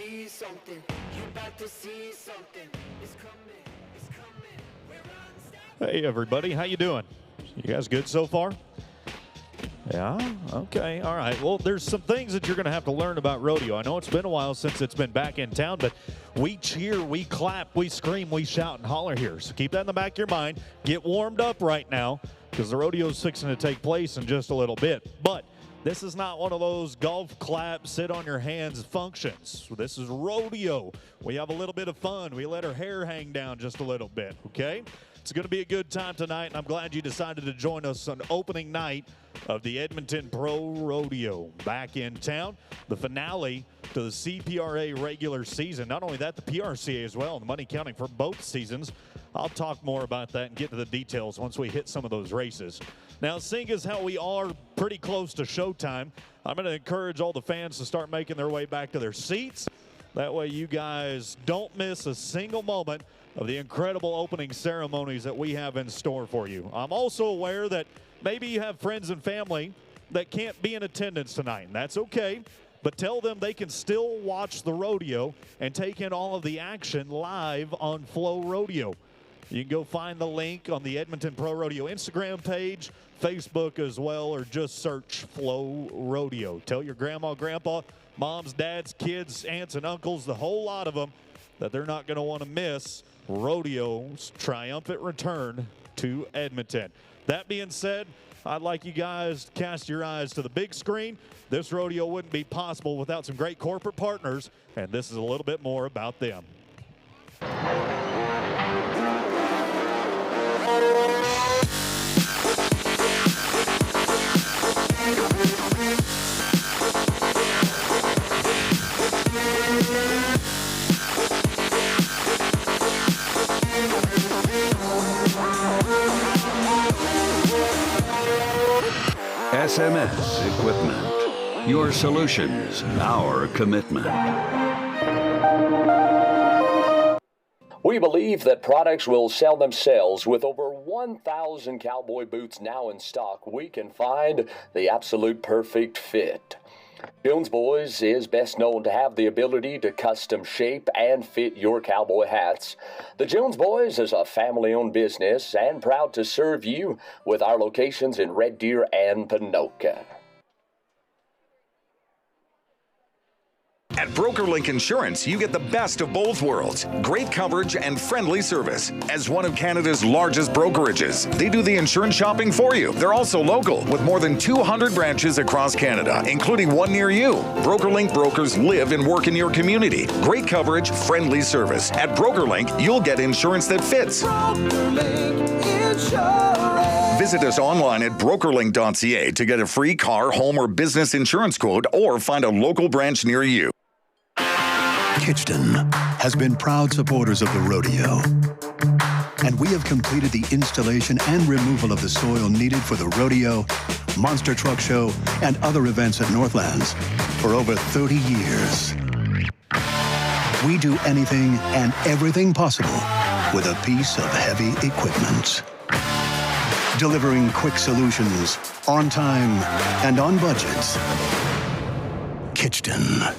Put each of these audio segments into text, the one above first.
see something. You about to see something. It's coming. It's coming. We're unstoppable. Hey, everybody. How you doing? You guys good so far? Yeah? Okay. All right. Well, there's some things that you're going to have to learn about rodeo. I know it's been a while since it's been back in town, but we cheer, we clap, we scream, we shout and holler here. So keep that in the back of your mind. Get warmed up right now because the rodeo's fixing to take place in just a little bit. But this is not one of those golf clap, sit on your hands functions. This is rodeo. We have a little bit of fun. We let our hair hang down just a little bit, okay? It's going to be a good time tonight, and I'm glad you decided to join us on opening night of the Edmonton Pro Rodeo back in town. The finale to the CPRA regular season. Not only that, the PRCA as well, and the money counting for both seasons. I'll talk more about that and get to the details once we hit some of those races. Now, seeing as how we are pretty close to showtime, I'm going to encourage all the fans to start making their way back to their seats. That way you guys don't miss a single moment of the incredible opening ceremonies that we have in store for you. I'm also aware that maybe you have friends and family that can't be in attendance tonight, and that's okay. But tell them they can still watch the rodeo and take in all of the action live on Flow Rodeo. You can go find the link on the Edmonton Pro Rodeo Instagram page, Facebook as well, or just search Flow Rodeo. Tell your grandma, grandpa, moms, dads, kids, aunts, and uncles, the whole lot of them, that they're not going to want to miss rodeo's triumphant return to Edmonton. That being said, I'd like you guys to cast your eyes to the big screen. This rodeo wouldn't be possible without some great corporate partners, and this is a little bit more about them. SMS Equipment. Your solutions, our commitment. We believe that products will sell themselves. With over 1,000 cowboy boots now in stock, we can find the absolute perfect fit. Jones Boys is best known to have the ability to custom shape and fit your cowboy hats. The Jones Boys is a family-owned business and proud to serve you with our locations in Red Deer and Panoka. At BrokerLink Insurance, you get the best of both worlds. Great coverage and friendly service. As one of Canada's largest brokerages, they do the insurance shopping for you. They're also local, with more than 200 branches across Canada, including one near you. BrokerLink brokers live and work in your community. Great coverage, friendly service. At BrokerLink, you'll get insurance that fits. BrokerLink Insurance. Visit us online at brokerlink.ca to get a free car, home, or business insurance quote, or find a local branch near you. Kitchton has been proud supporters of the rodeo, and we have completed the installation and removal of the soil needed for the rodeo, monster truck show, and other events at Northlands for over 30 years. We do anything and everything possible with a piece of heavy equipment, delivering quick solutions on time and on budget. Kitchton.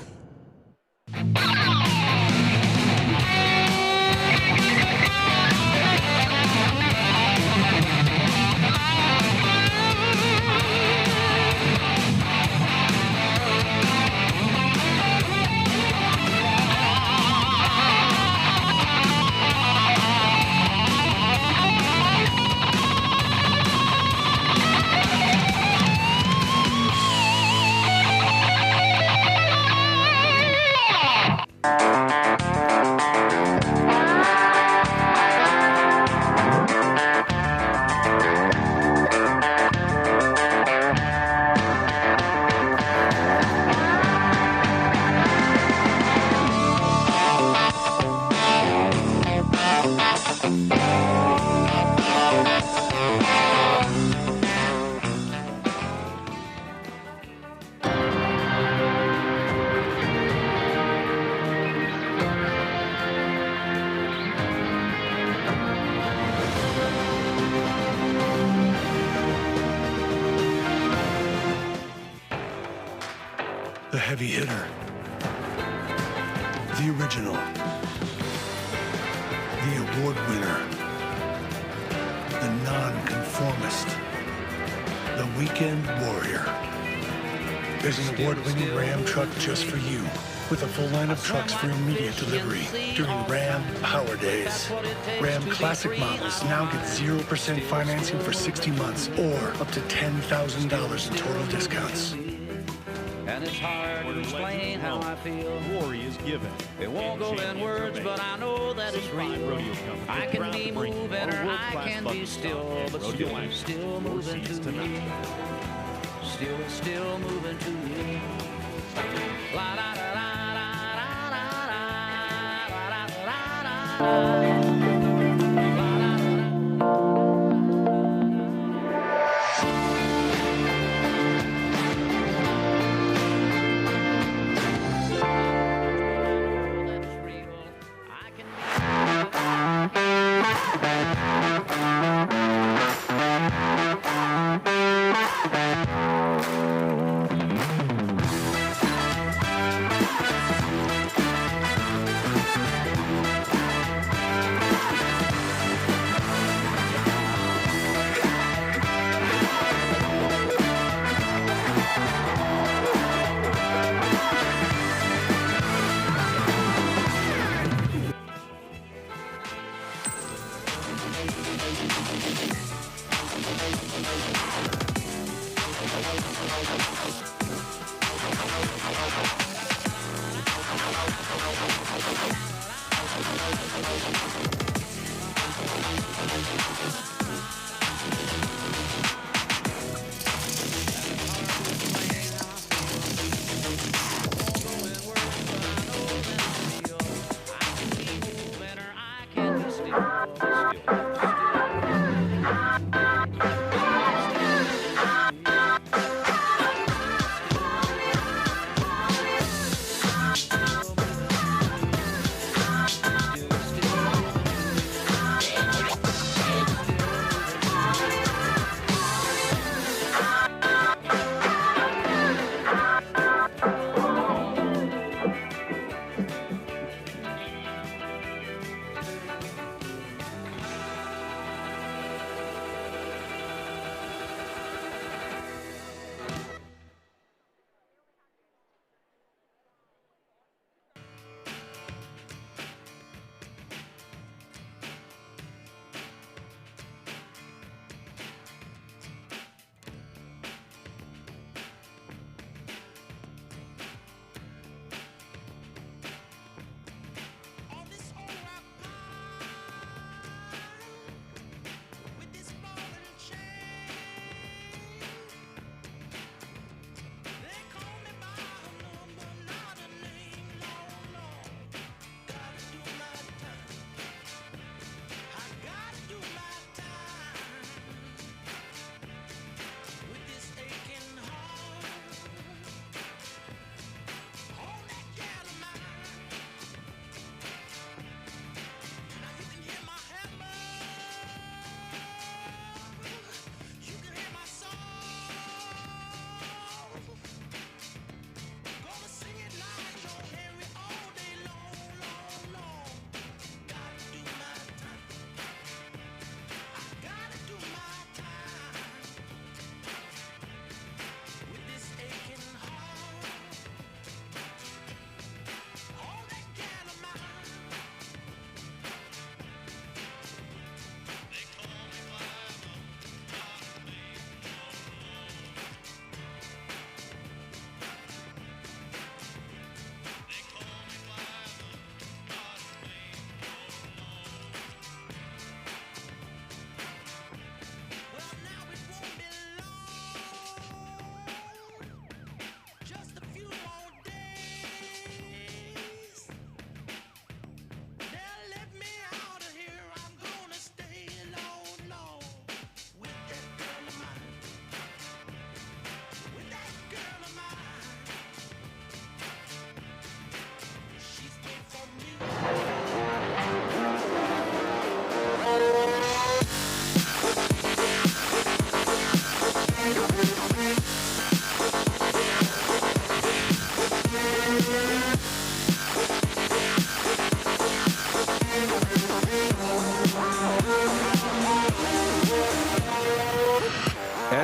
The heavy hitter. The original. The award winner. The non-conformist. The weekend warrior. There's an award-winning Ram truck just for you, with a full line of trucks for immediate delivery during Ram Power Days. Ram Classic models now get 0% financing for 60 months or up to $10,000 in total discounts. And it's hard to explain how I feel. Glory is given. It won't go in words, but I know that it's real. I can be moving or I can be still, but still moving to me. Still moving to me. La la la la la la la la la la.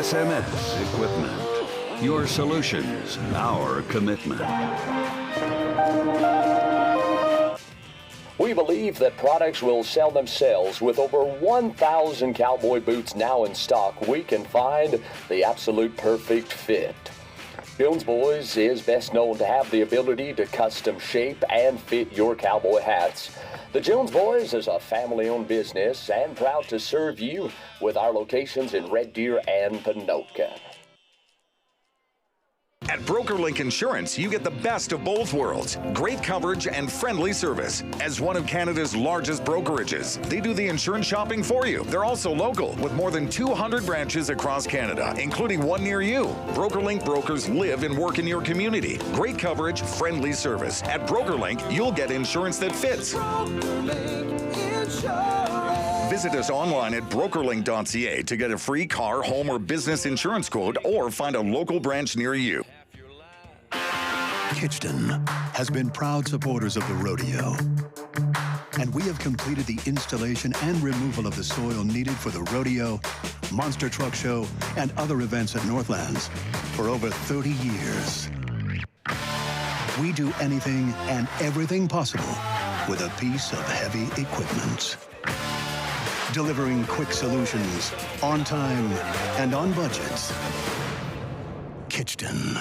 SMS Equipment. Your solutions, our commitment. We believe that products will sell themselves. With over 1,000 cowboy boots now in stock, we can find the absolute perfect fit. Jones Boys is best known to have the ability to custom shape and fit your cowboy hats. The Jones Boys is a family-owned business and proud to serve you with our locations in Red Deer and Panoka. At BrokerLink Insurance, you get the best of both worlds. Great coverage and friendly service. As one of Canada's largest brokerages, they do the insurance shopping for you. They're also local, with more than 200 branches across Canada, including one near you. BrokerLink brokers live and work in your community. Great coverage, friendly service. At BrokerLink, you'll get insurance that fits. Visit us online at brokerlink.ca to get a free car, home, or business insurance quote, or find a local branch near you. Kitchton has been proud supporters of the rodeo, and we have completed the installation and removal of the soil needed for the rodeo, monster truck show, and other events at Northlands for over 30 years. We do anything and everything possible with a piece of heavy equipment. Delivering quick solutions on time and on budgets. Kitchton.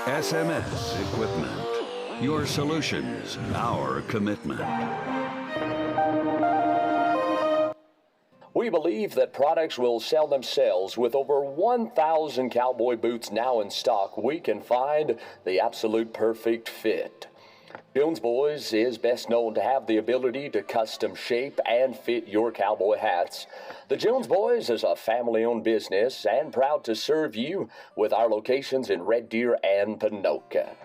SMS Equipment. Your solutions, our commitment. We believe that products will sell themselves. With over 1,000 cowboy boots now in stock, we can find the absolute perfect fit. Jones Boys is best known to have the ability to custom shape and fit your cowboy hats. The Jones Boys is a family-owned business and proud to serve you with our locations in Red Deer and Panoka.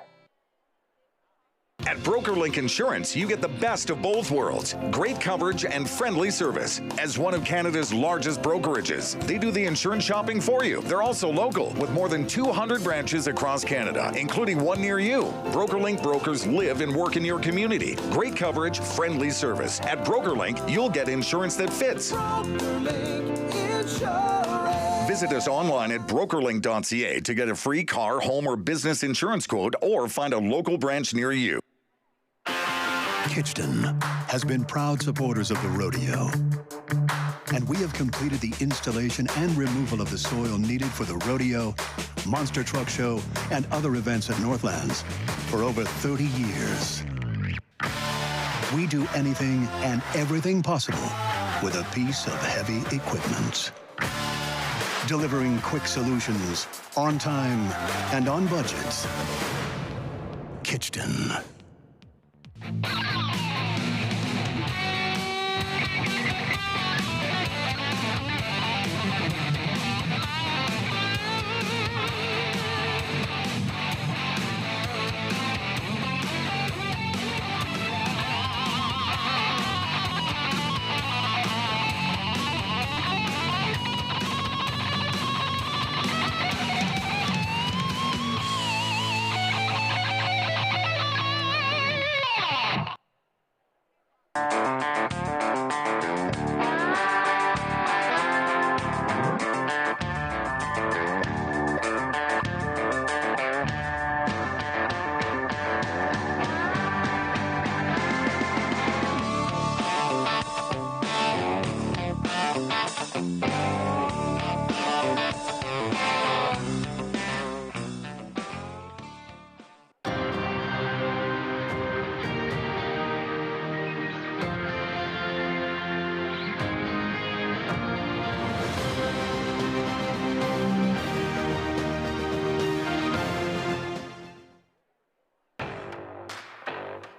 At BrokerLink Insurance, you get the best of both worlds. Great coverage and friendly service. As one of Canada's largest brokerages, they do the insurance shopping for you. They're also local, with more than 200 branches across Canada, including one near you. BrokerLink brokers live and work in your community. Great coverage, friendly service. At BrokerLink, you'll get insurance that fits. Visit us online at brokerlink.ca to get a free car, home, or business insurance quote, or find a local branch near you. Kitchton has been proud supporters of the rodeo, and we have completed the installation and removal of the soil needed for the rodeo, monster truck show, and other events at Northlands for over 30 years. We do anything and everything possible with a piece of heavy equipment. Delivering quick solutions on time and on budgets. Kitchton.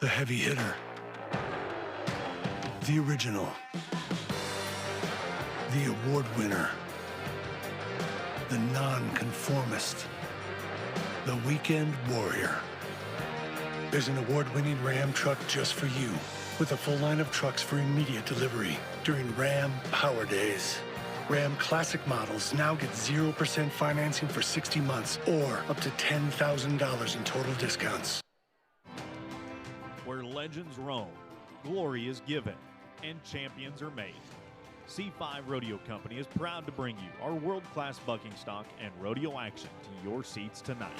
The heavy hitter. The original. The award winner. The nonconformist. The weekend warrior. There's an award-winning Ram truck just for you, with a full line of trucks for immediate delivery during Ram Power Days. Ram Classic models now get 0% financing for 60 months or up to $10,000 in total discounts. Where legends roam, glory is given, and champions are made. C5 Rodeo Company is proud to bring you our world-class bucking stock and rodeo action to your seats tonight.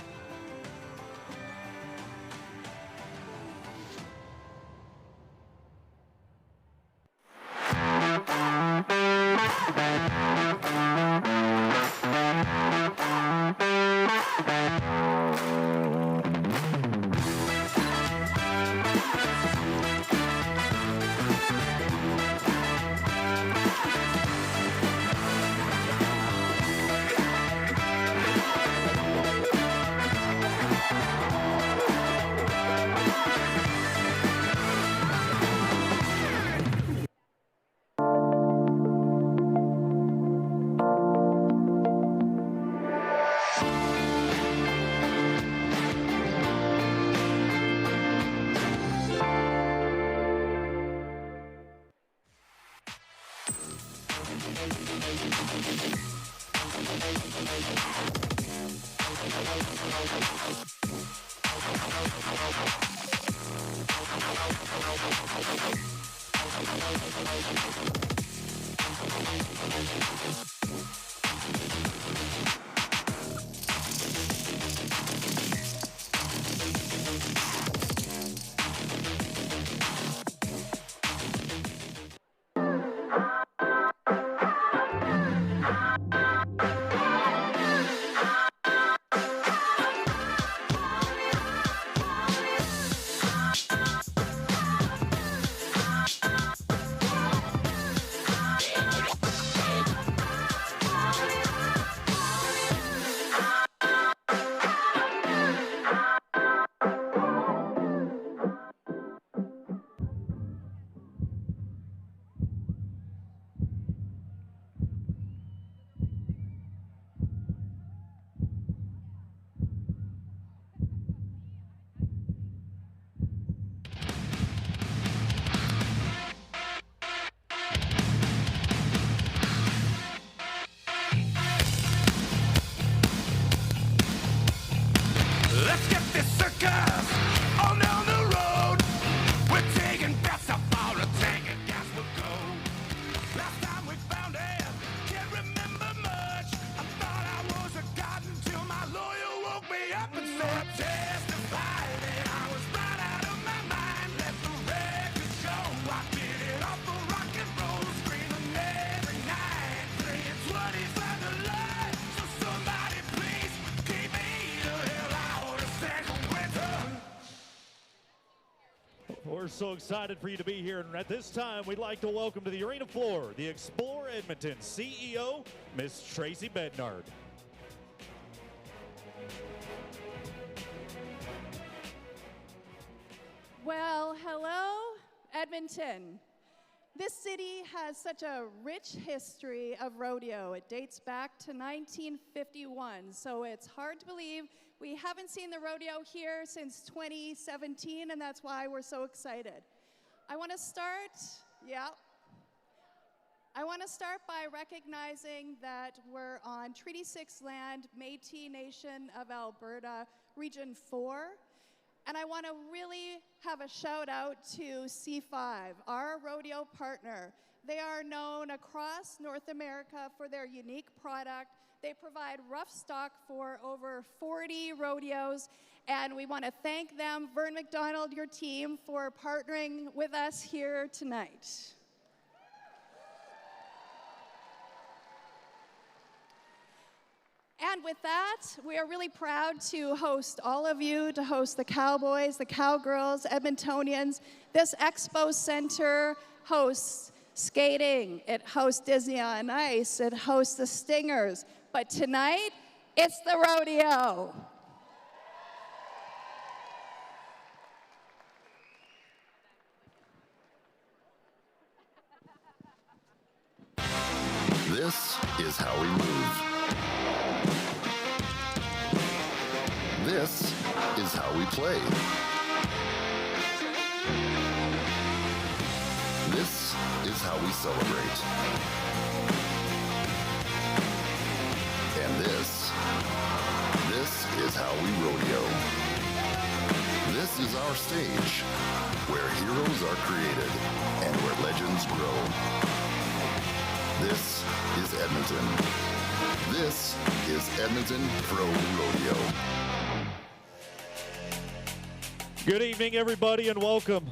Let's get this circus on down the road. We're taking bets up all the tank and gas will go. Last time we found it, can't remember much. I thought I was a god until my lawyer woke me up and said, testify that I was right out of my mind. Let the record show I did it off the rock and roll, screaming every night, playing 25 to life. So somebody please keep me the hell out of Sacramento. We're so excited for you to be here, and at this time, we'd like to welcome to the arena floor the Explore Edmonton CEO, Miss Tracy Bednard. Well, hello, Edmonton. This city has such a rich history of rodeo. It dates back to 1951, so it's hard to believe we haven't seen the rodeo here since 2017, and that's why we're so excited. I want to start by recognizing that we're on Treaty 6 land, Métis Nation of Alberta, Region 4. And I want to really have a shout out to C5, our rodeo partner. They are known across North America for their unique product. They provide rough stock for over 40 rodeos, and we want to thank them, Vern McDonald, your team, for partnering with us here tonight. And with that, we are really proud to host all of you, to host the Cowboys, the Cowgirls, Edmontonians. This Expo Center hosts skating, it hosts Disney on Ice, it hosts the Stingers. But tonight, it's the rodeo. This is how we move. This is how we play. This is how we celebrate. And this is how we rodeo. This is our stage, where heroes are created and where legends grow. This is Edmonton. This is Edmonton Pro Rodeo. Good evening, everybody, and welcome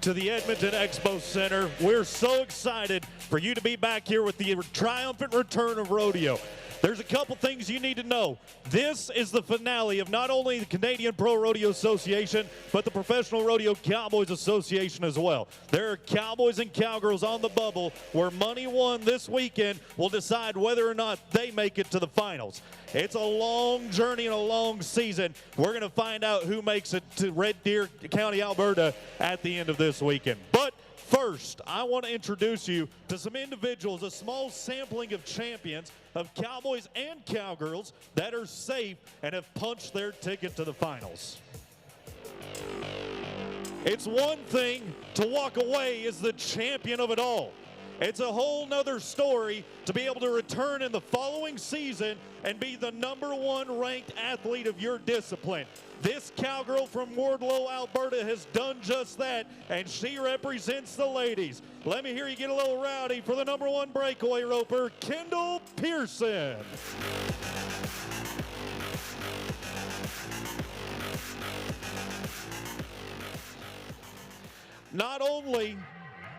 to the Edmonton Expo Center. We're so excited for you to be back here with the triumphant return of rodeo. There's a couple things you need to know. This is the finale of not only the Canadian Pro Rodeo Association, but the Professional Rodeo Cowboys Association as well. There are cowboys and cowgirls on the bubble where money won this weekend will decide whether or not they make it to the finals. It's a long journey and a long season. We're going to find out who makes it to Red Deer County, Alberta at the end of this weekend. But first, I want to introduce you to some individuals, a small sampling of champions of cowboys and cowgirls that are safe and have punched their ticket to the finals. It's one thing to walk away as the champion of it all. It's a whole nother story to be able to return in the following season and be the #1 ranked athlete of your discipline. This cowgirl from Wardlow, Alberta has done just that, and she represents the ladies. Let me hear you get a little rowdy for the #1 breakaway roper, Kendall Pearson. Not only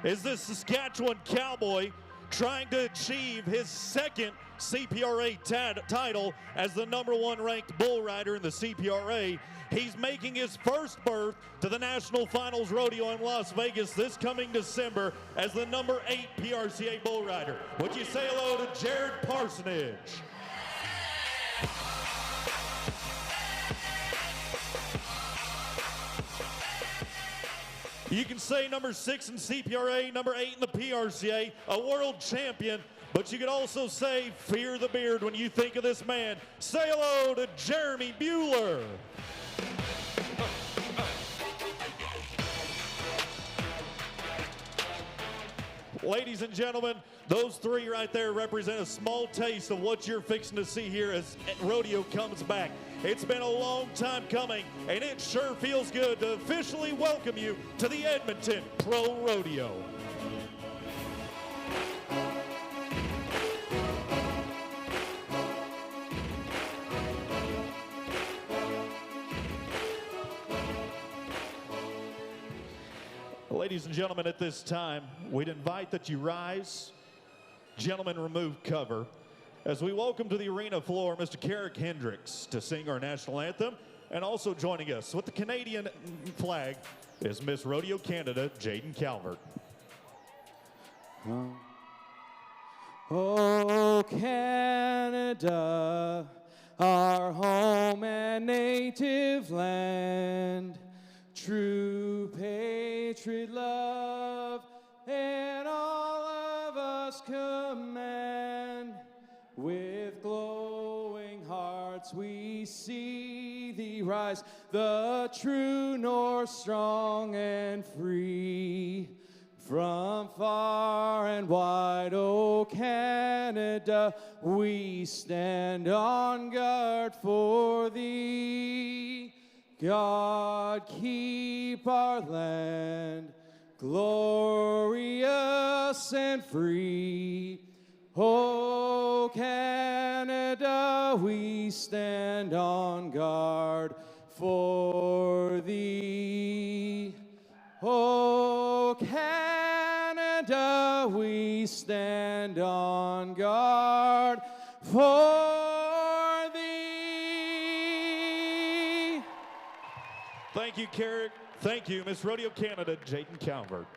is this Saskatchewan cowboy trying to achieve his second CPRA title as the #1 ranked bull rider in the CPRA, he's making his first berth to the National Finals Rodeo in Las Vegas this coming December as the #8 PRCA bull rider. Would you say hello to Jared Parsonage? You can say #6 in CPRA, #8 in the PRCA, a world champion, but you can also say fear the beard when you think of this man. Say hello to Jeremy Bueller. Ladies and gentlemen, those three right there represent a small taste of what you're fixing to see here as rodeo comes back. It's been a long time coming, and it sure feels good to officially welcome you to the Edmonton Pro Rodeo. Ladies and gentlemen, at this time, we'd invite that you rise. Gentlemen, remove cover. As we welcome to the arena floor, Mr. Carrick Hendricks to sing our national anthem. And also joining us with the Canadian flag is Miss Rodeo Canada, Jaden Calvert. Oh, Canada, our home and native land, true patriot love, and all of us command. With glowing hearts we see thee rise, the true north, strong and free. From far and wide, oh Canada, we stand on guard for thee. God keep our land glorious and free. Oh, Canada, we stand on guard for thee. Oh, Canada, we stand on guard for thee. Thank you, Carrick. Thank you, Miss Rodeo Canada, Jaden Calvert.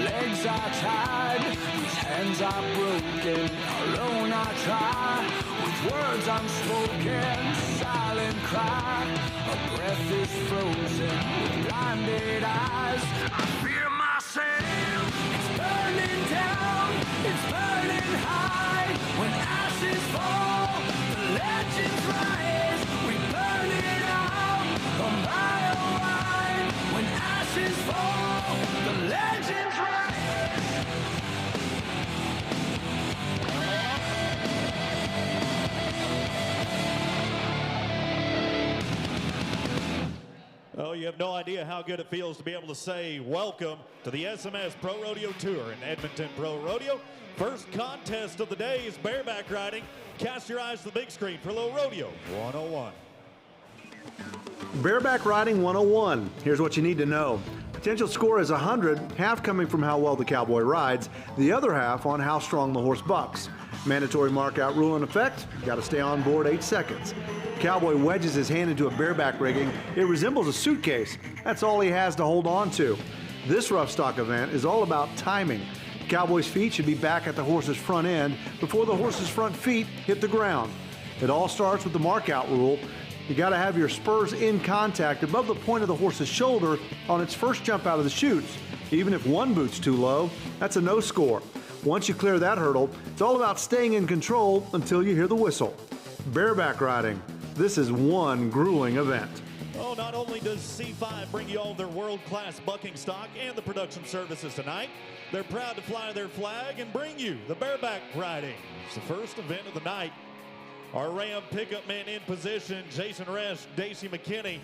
Legs are tied, these hands are broken. Alone I try, with words unspoken. Silent cry, a breath is frozen. With blinded eyes, I fear myself. It's burning down, it's burning high. When ashes fall, the legends rise. We burn it out, a mile wide. When ashes fall, the legends rise. Oh, you have no idea how good it feels to be able to say welcome to the SMS Pro Rodeo Tour in Edmonton Pro Rodeo. First contest of the day is bareback riding. Cast your eyes to the big screen for Little Rodeo 101. Bareback Riding 101. Here's what you need to know. Potential score is 100, half coming from how well the cowboy rides, the other half on how strong the horse bucks. Mandatory markout rule in effect. Got to stay on board 8 seconds. Cowboy wedges his hand into a bareback rigging. It resembles a suitcase. That's all he has to hold on to. This rough stock event is all about timing. Cowboy's feet should be back at the horse's front end before the horse's front feet hit the ground. It all starts with the markout rule. You got to have your spurs in contact above the point of the horse's shoulder on its first jump out of the chutes. Even if one boot's too low, that's a no score. Once you clear that hurdle, it's all about staying in control until you hear the whistle. Bareback riding. This is one grueling event. Oh, not only does C5 bring you all of their world-class bucking stock and the production services tonight, they're proud to fly their flag and bring you the bareback riding. It's the first event of the night. Our Ram pickup men in position, Jason Resch, Dacy McKinney.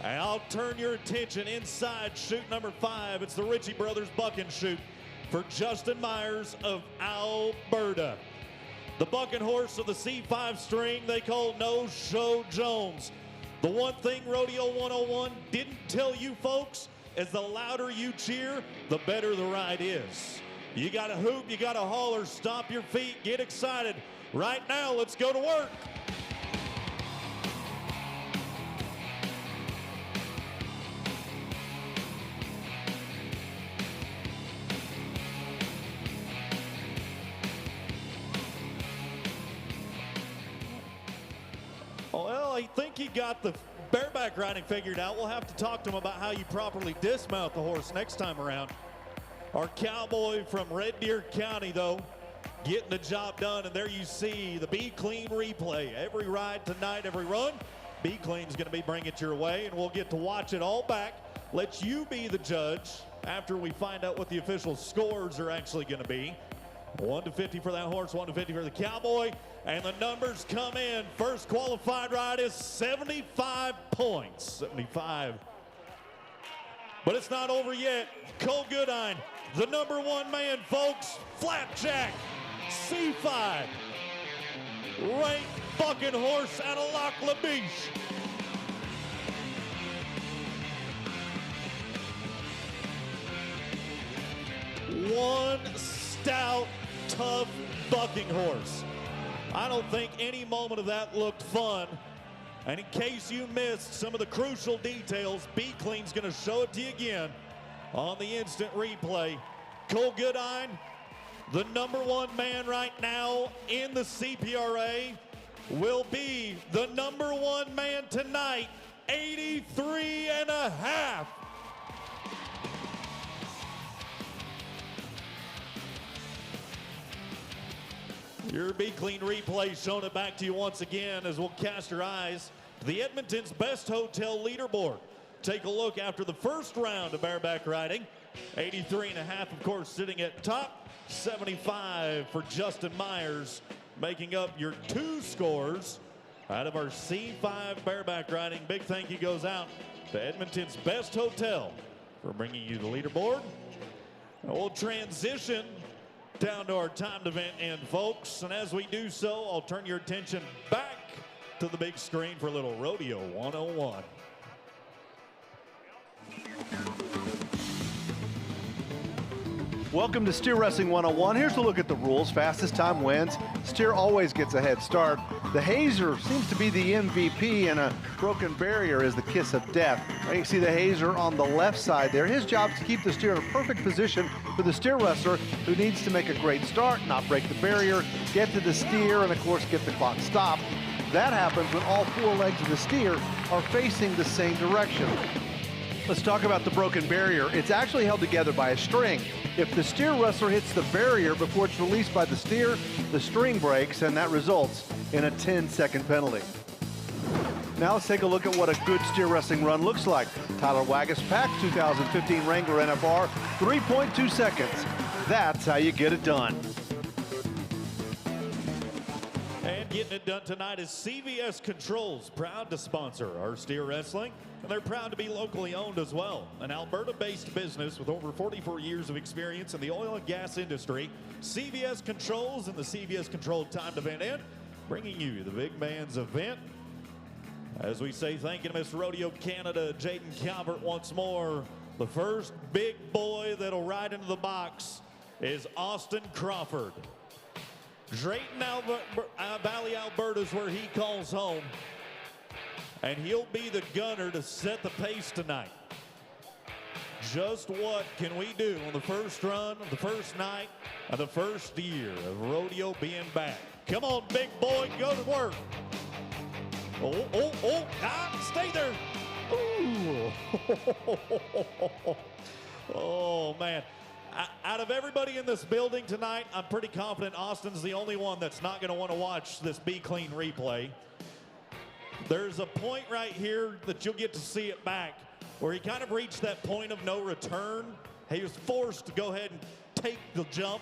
And I'll turn your attention inside chute number 5. It's the Ritchie Brothers bucking chute for Justin Myers of Alberta. The bucking horse of the C5 string they call No Show Jones. The one thing Rodeo 101 didn't tell you folks is the louder you cheer, the better the ride is. You gotta hoop, you gotta holler, stomp your feet, get excited. Right now, let's go to work. Well, I think he got the bareback riding figured out. We'll have to talk to him about how you properly dismount the horse next time around. Our cowboy from Red Deer County, though, getting the job done. And there you see the Be Clean replay. Every ride tonight, every run, Be Clean's going to be bringing it your way, and we'll get to watch it all back. Let you be the judge after we find out what the official scores are actually going to be. 1 to 50 for that horse, 1 to 50 for the cowboy. And the numbers come in. First qualified ride is 75 points. 75. But it's not over yet. Cole Goodine, the number 1 man, folks. Flapjack, C5. Ranked bucking horse out of Lac La Biche. One stout, tough bucking horse. I don't think any moment of that looked fun. And in case you missed some of the crucial details, Be Clean's going to show it to you again on the instant replay. Cole Goodine, the number 1 man right now in the CPRA, will be the number 1 man tonight, 83 and a half. Your Be Clean replay showing it back to you once again as we'll cast your eyes to the Edmonton's Best Hotel leaderboard. Take a look after the first round of bareback riding. 83.5, of course, sitting at top. 75 for Justin Myers, making up your 2 scores out of our C5 bareback riding. Big thank you goes out to Edmonton's Best Hotel for bringing you the leaderboard. And we'll transition down to our timed event end, folks. And as we do so, I'll turn your attention back to the big screen for a little Rodeo 101. Welcome to Steer Wrestling 101. Here's a look at the rules. Fastest time wins. Steer always gets a head start. The hazer seems to be the MVP, and a broken barrier is the kiss of death. Now you see the hazer on the left side there. His job is to keep the steer in a perfect position for the steer wrestler, who needs to make a great start, not break the barrier, get to the steer, and of course get the clock stopped. That happens when all 4 legs of the steer are facing the same direction. Let's talk about the broken barrier. It's actually held together by a string. If the steer wrestler hits the barrier before it's released by the steer, the string breaks, and that results in a 10-second penalty. Now let's take a look at what a good steer wrestling run looks like. Tyler Waggus Pack's 2015 Wrangler NFR, 3.2 seconds. That's how you get it done. And getting it done tonight is CVS Controls, proud to sponsor our steer wrestling. And they're proud to be locally owned as well. An Alberta-based business with over 44 years of experience in the oil and gas industry. CVS Controls and the CVS Control timed event end, bringing you the big man's event. As we say thank you to Miss Rodeo Canada, Jaden Calvert once more. The first big boy that'll ride into the box is Austin Crawford. Drayton Valley, Alberta is where he calls home. And he'll be the gunner to set the pace tonight. Just what can we do on the first run, the first night, of the first year of rodeo being back? Come on, big boy, go to work. Stay there. Ooh. Oh, man. Out of everybody in this building tonight, I'm pretty confident Austin's the only one that's not going to want to watch this Be Clean replay. There's a point right here that you'll get to see it back where he kind of reached that point of no return. He was forced to go ahead and take the jump,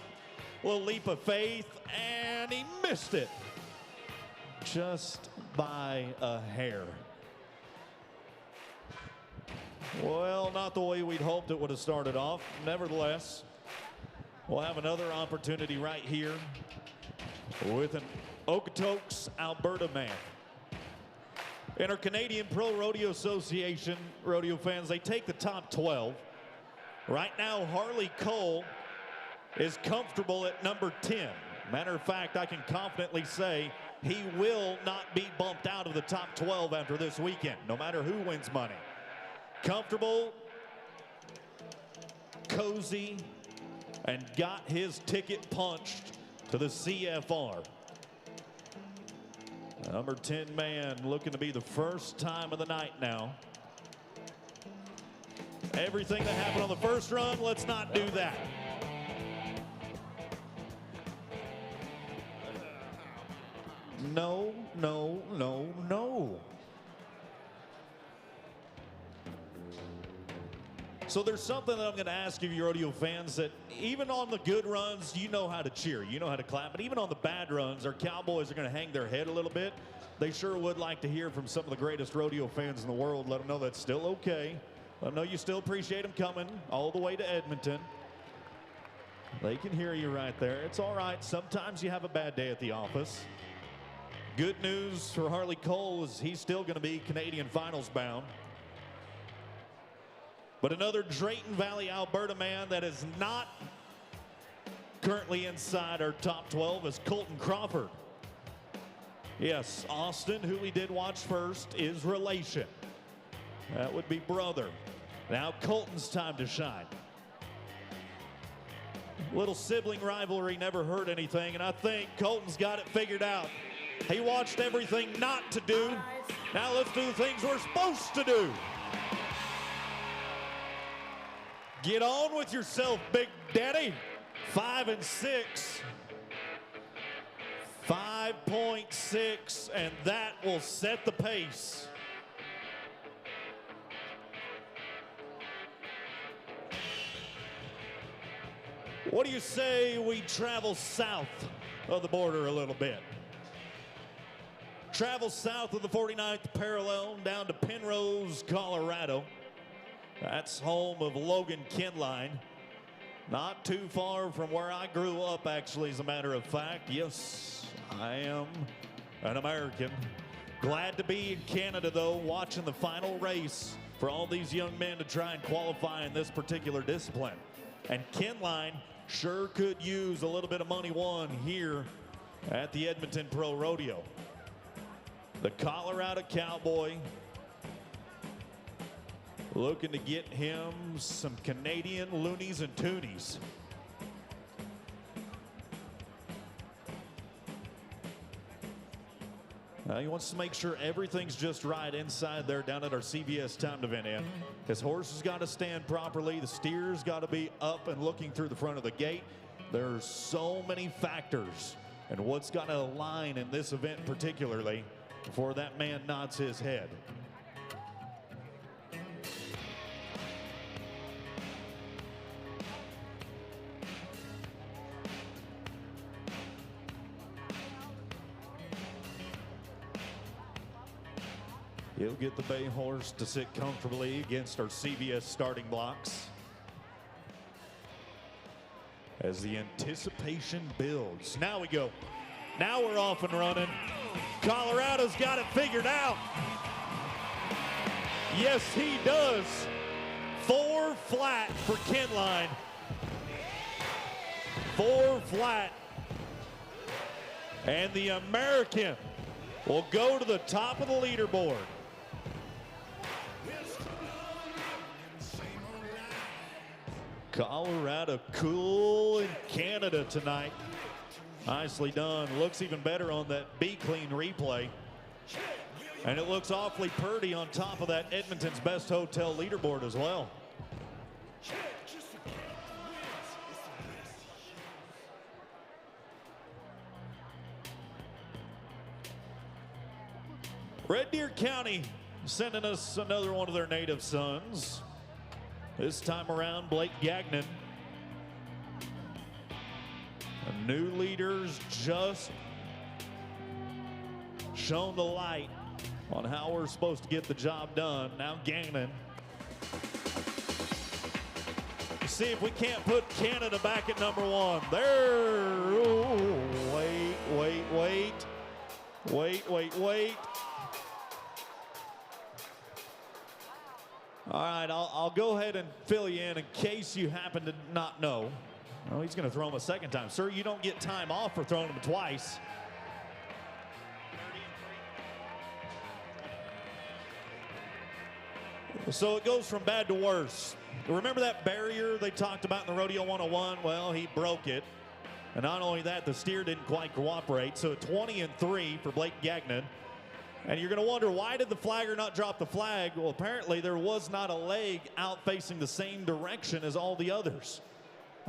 a little leap of faith, and he missed it just by a hair. Well, not the way we'd hoped it would have started off. Nevertheless, we'll have another opportunity right here with an Okotoks, Alberta man. In our Canadian Pro Rodeo Association, rodeo fans, they take the top 12. Right now, Harley Cole is comfortable at number 10. Matter of fact, I can confidently say he will not be bumped out of the top 12 after this weekend, no matter who wins money. Comfortable, cozy, and got his ticket punched to the CFR. Number 10 man looking to be the first time of the night now. Everything that happened on the first run, let's not do that. No, no, no, no. So there's something that I'm going to ask you, rodeo fans, that even on the good runs, you know how to cheer, you know how to clap, but even on the bad runs, our Cowboys are going to hang their head a little bit. They sure would like to hear from some of the greatest rodeo fans in the world. Let them know that's still okay. Let them know you still appreciate them coming all the way to Edmonton. They can hear you right there. It's all right. Sometimes you have a bad day at the office. Good news for Harley Cole is he's still going to be Canadian finals bound. But another Drayton Valley, Alberta man that is not currently inside our top 12 is Colton Crawford. Yes, Austin, who we did watch first, is relation. That would be brother. Now Colton's time to shine. Little sibling rivalry never hurt anything, and I think Colton's got it figured out. He watched everything not to do. Now let's do the things we're supposed to do. Get on with yourself, Big Daddy. 5 and 6 5.6, and that will set the pace. What do you say we travel south of the border a little bit? Travel south of the 49th parallel down to Penrose, Colorado. That's home of Logan Kinline. Not too far from where I grew up, actually, as a matter of fact. Yes, I am an American. Glad to be in Canada, though, watching the final race for all these young men to try and qualify in this particular discipline. And Kinline sure could use a little bit of money won here at the Edmonton Pro Rodeo. The Colorado Cowboy looking to get him some Canadian loonies and toonies. He wants to make sure everything's just right inside there down at our CVS timed event end. His horse has got to stand properly. The steer's got to be up and looking through the front of the gate. There's so many factors and what's got to align in this event particularly before that man nods his head. He'll get the bay horse to sit comfortably against our CVS starting blocks. As the anticipation builds. Now we go. Now we're off and running. Colorado's got it figured out. Yes, he does. 4 flat for Kinline. 4 flat. And the American will go to the top of the leaderboard. Colorado cool in Canada tonight. Nicely done. Looks even better on that Be Clean replay. And it looks awfully purty on top of that Edmonton's Best Hotel leaderboard as well. Red Deer County sending us another one of their native sons. This time around, Blake Gagnon. The new leaders just shown the light on how we're supposed to get the job done. Now Gagnon. See if we can't put Canada back at #1. There. Ooh, wait. All right, I'll go ahead and fill you in case you happen to not know. Oh, he's going to throw him a second time. Sir, you don't get time off for throwing him twice. So it goes from bad to worse. Remember that barrier they talked about in the Rodeo 101? Well, he broke it. And not only that, the steer didn't quite cooperate. So 20-3 for Blake Gagnon. And you're going to wonder, why did the flagger not drop the flag? Well, apparently there was not a leg out facing the same direction as all the others.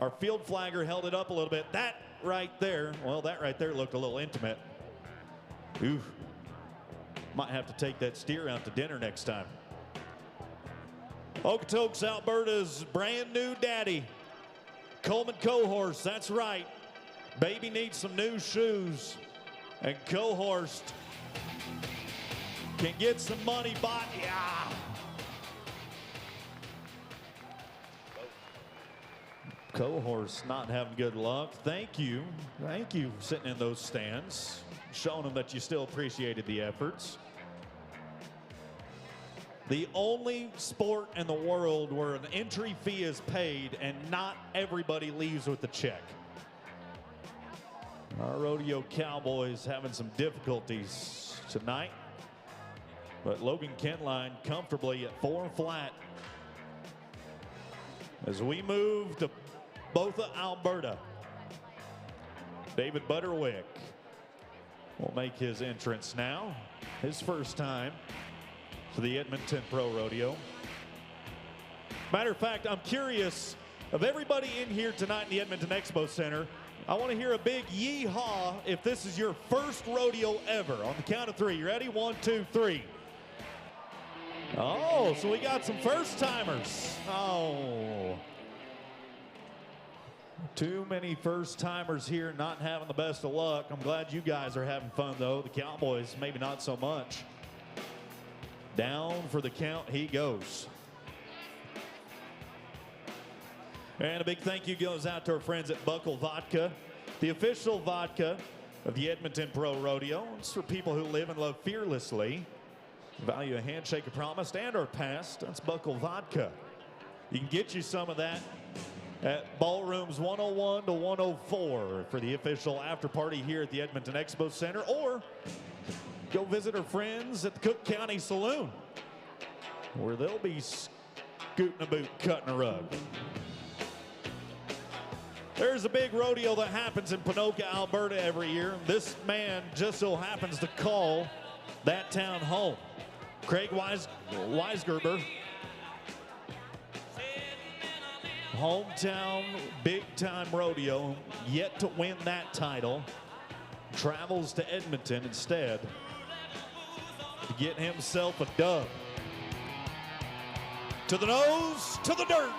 Our field flagger held it up a little bit. That right there looked a little intimate. Ooh. Might have to take that steer out to dinner next time. Okotoks, Alberta's brand new daddy. Coleman Cohorst, that's right. Baby needs some new shoes. And Cohorst can get some money bought. Yeah. Cohorst not having good luck. Thank you for sitting in those stands, showing them that you still appreciated the efforts. The only sport in the world where an entry fee is paid and not everybody leaves with the check. Our rodeo Cowboys having some difficulties tonight. But Logan Kinline comfortably at 4 flat. As we move to Botha, Alberta, David Butterwick will make his entrance now. His first time for the Edmonton Pro Rodeo. Matter of fact, I'm curious, of everybody in here tonight in the Edmonton Expo Center, I want to hear a big yee-haw if this is your first rodeo ever. On the count of 3. You ready? 1, 2, 3. Oh, so we got some first-timers. Oh. Too many first-timers here not having the best of luck. I'm glad you guys are having fun, though. The Cowboys, maybe not so much. Down for the count he goes. And a big thank you goes out to our friends at Buckle Vodka, the official vodka of the Edmonton Pro Rodeo. It's for people who live and love fearlessly, value a handshake, a promise, and are past. That's Buckle Vodka. You can get you some of that at ballrooms 101 to 104 for the official after party here at the Edmonton Expo Center, or go visit our friends at the Cook County Saloon, where they'll be scooting a boot, cutting a rug. There's a big rodeo that happens in Ponoka, Alberta every year. This man just so happens to call that town home. Craig Weisgerber, hometown big-time rodeo, yet to win that title, travels to Edmonton instead to get himself a dub. To the nose, to the dirt.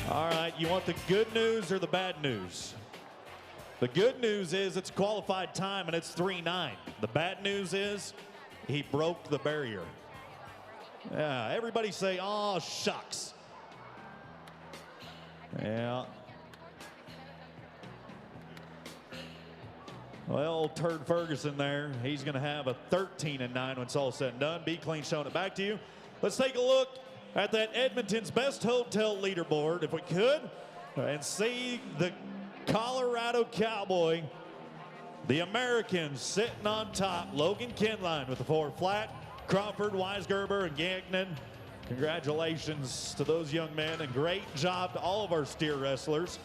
All right, you want the good news or the bad news? The good news is it's qualified time and it's 3:09. The bad news is he broke the barrier. Yeah, everybody say, "Oh, shucks." Yeah. Well, old Turd Ferguson there, he's going to have a 13-9 when it's all said and done. Be clean showing it back to you. Let's take a look at that Edmonton's best hotel leaderboard, if we could, and see the Colorado Cowboy, the Americans sitting on top. Logan Kinline with the 4 flat, Crawford, Weisgerber, and Gagnon. Congratulations to those young men, and great job to all of our steer wrestlers.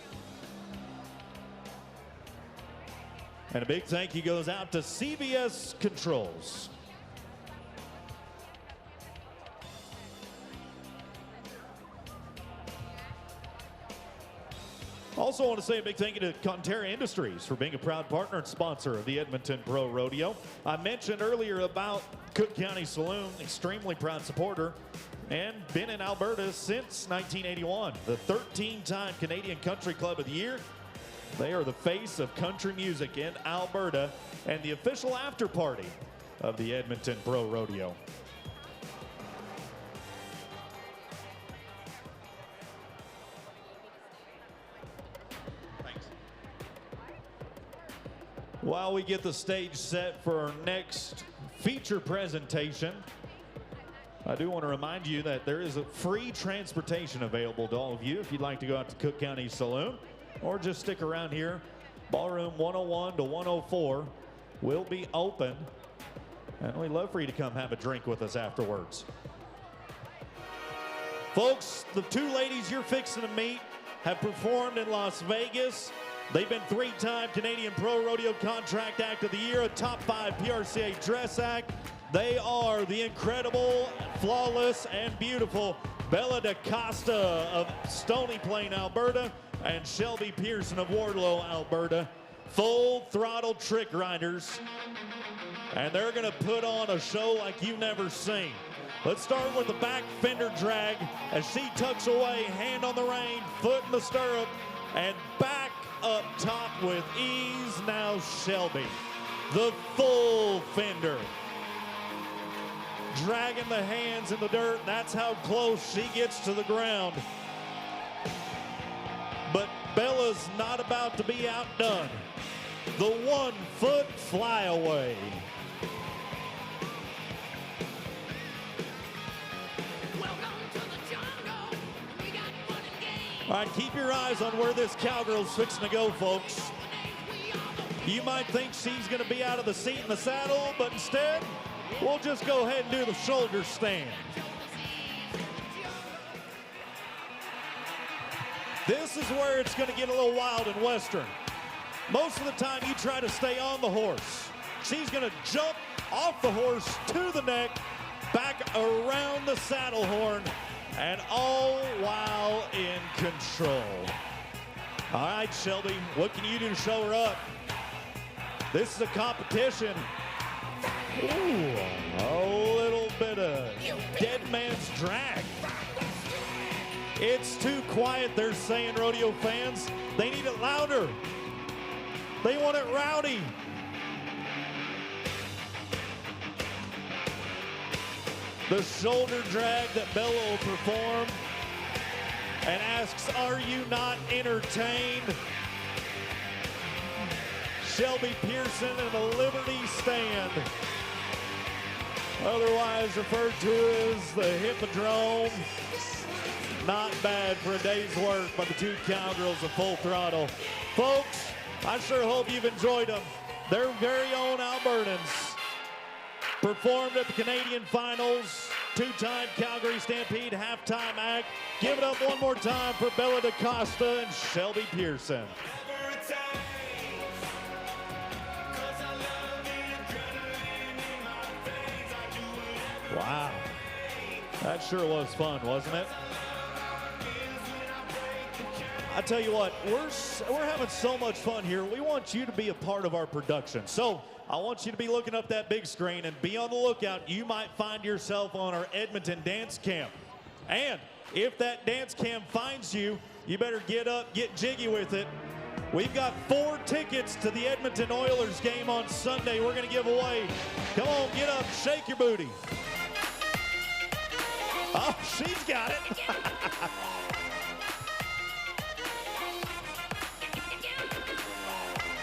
And a big thank you goes out to CBS Controls. Also want to say a big thank you to Conterra Industries for being a proud partner and sponsor of the Edmonton Pro Rodeo. I mentioned earlier about Cook County Saloon, extremely proud supporter, and been in Alberta since 1981. The 13-time Canadian Country Club of the Year. They are the face of country music in Alberta and the official after party of the Edmonton Pro Rodeo. While we get the stage set for our next feature presentation, I do want to remind you that there is a free transportation available to all of you if you'd like to go out to Cook County Saloon, or just stick around here. Ballroom 101 to 104 will be open, and we'd love for you to come have a drink with us afterwards. Folks, the 2 ladies you're fixing to meet have performed in Las Vegas. They've been 3-time Canadian Pro Rodeo Contract Act of the Year, a top 5 PRCA Dress Act. They are the incredible, flawless, and beautiful Bella DaCosta of Stony Plain, Alberta, and Shelby Pearson of Wardlow, Alberta. Full throttle trick riders, and they're going to put on a show like you've never seen. Let's start with the back fender drag as she tucks away, hand on the rein, foot in the stirrup, and back up top with ease. Now Shelby, the full fender, dragging the hands in the dirt. That's how close she gets to the ground. But Bella's not about to be outdone. The 1-foot flyaway. All right, keep your eyes on where this cowgirl's fixing to go, folks. You might think she's going to be out of the seat in the saddle, but instead, we'll just go ahead and do the shoulder stand. This is where it's going to get a little wild and western. Most of the time, you try to stay on the horse. She's going to jump off the horse to the neck back around the saddle horn, and all while in control. All right, Shelby, what can you do to show her up? This is a competition. Ooh, a little bit of dead man's drag. It's too quiet, they're saying, rodeo fans. They need it louder. They want it rowdy. The shoulder drag that Bella will perform and asks, are you not entertained? Shelby Pearson in the Liberty Stand, otherwise referred to as the Hippodrome. Not bad for a day's work by the two cowgirls of Full Throttle. Folks, I sure hope you've enjoyed them. Their very own Albertans performed at the Canadian Finals, two-time Calgary Stampede halftime act. Give it up one more time for Bella DaCosta and Shelby Pearson. Wow, that sure was fun, wasn't it? I tell you what, we're having so much fun here. We want you to be a part of our production. So I want you to be looking up that big screen and be on the lookout. You might find yourself on our Edmonton dance camp. And if that dance camp finds you, you better get up, get jiggy with it. We've got 4 tickets to the Edmonton Oilers game on Sunday. We're going to give away. Come on, get up, shake your booty. Oh, she's got it.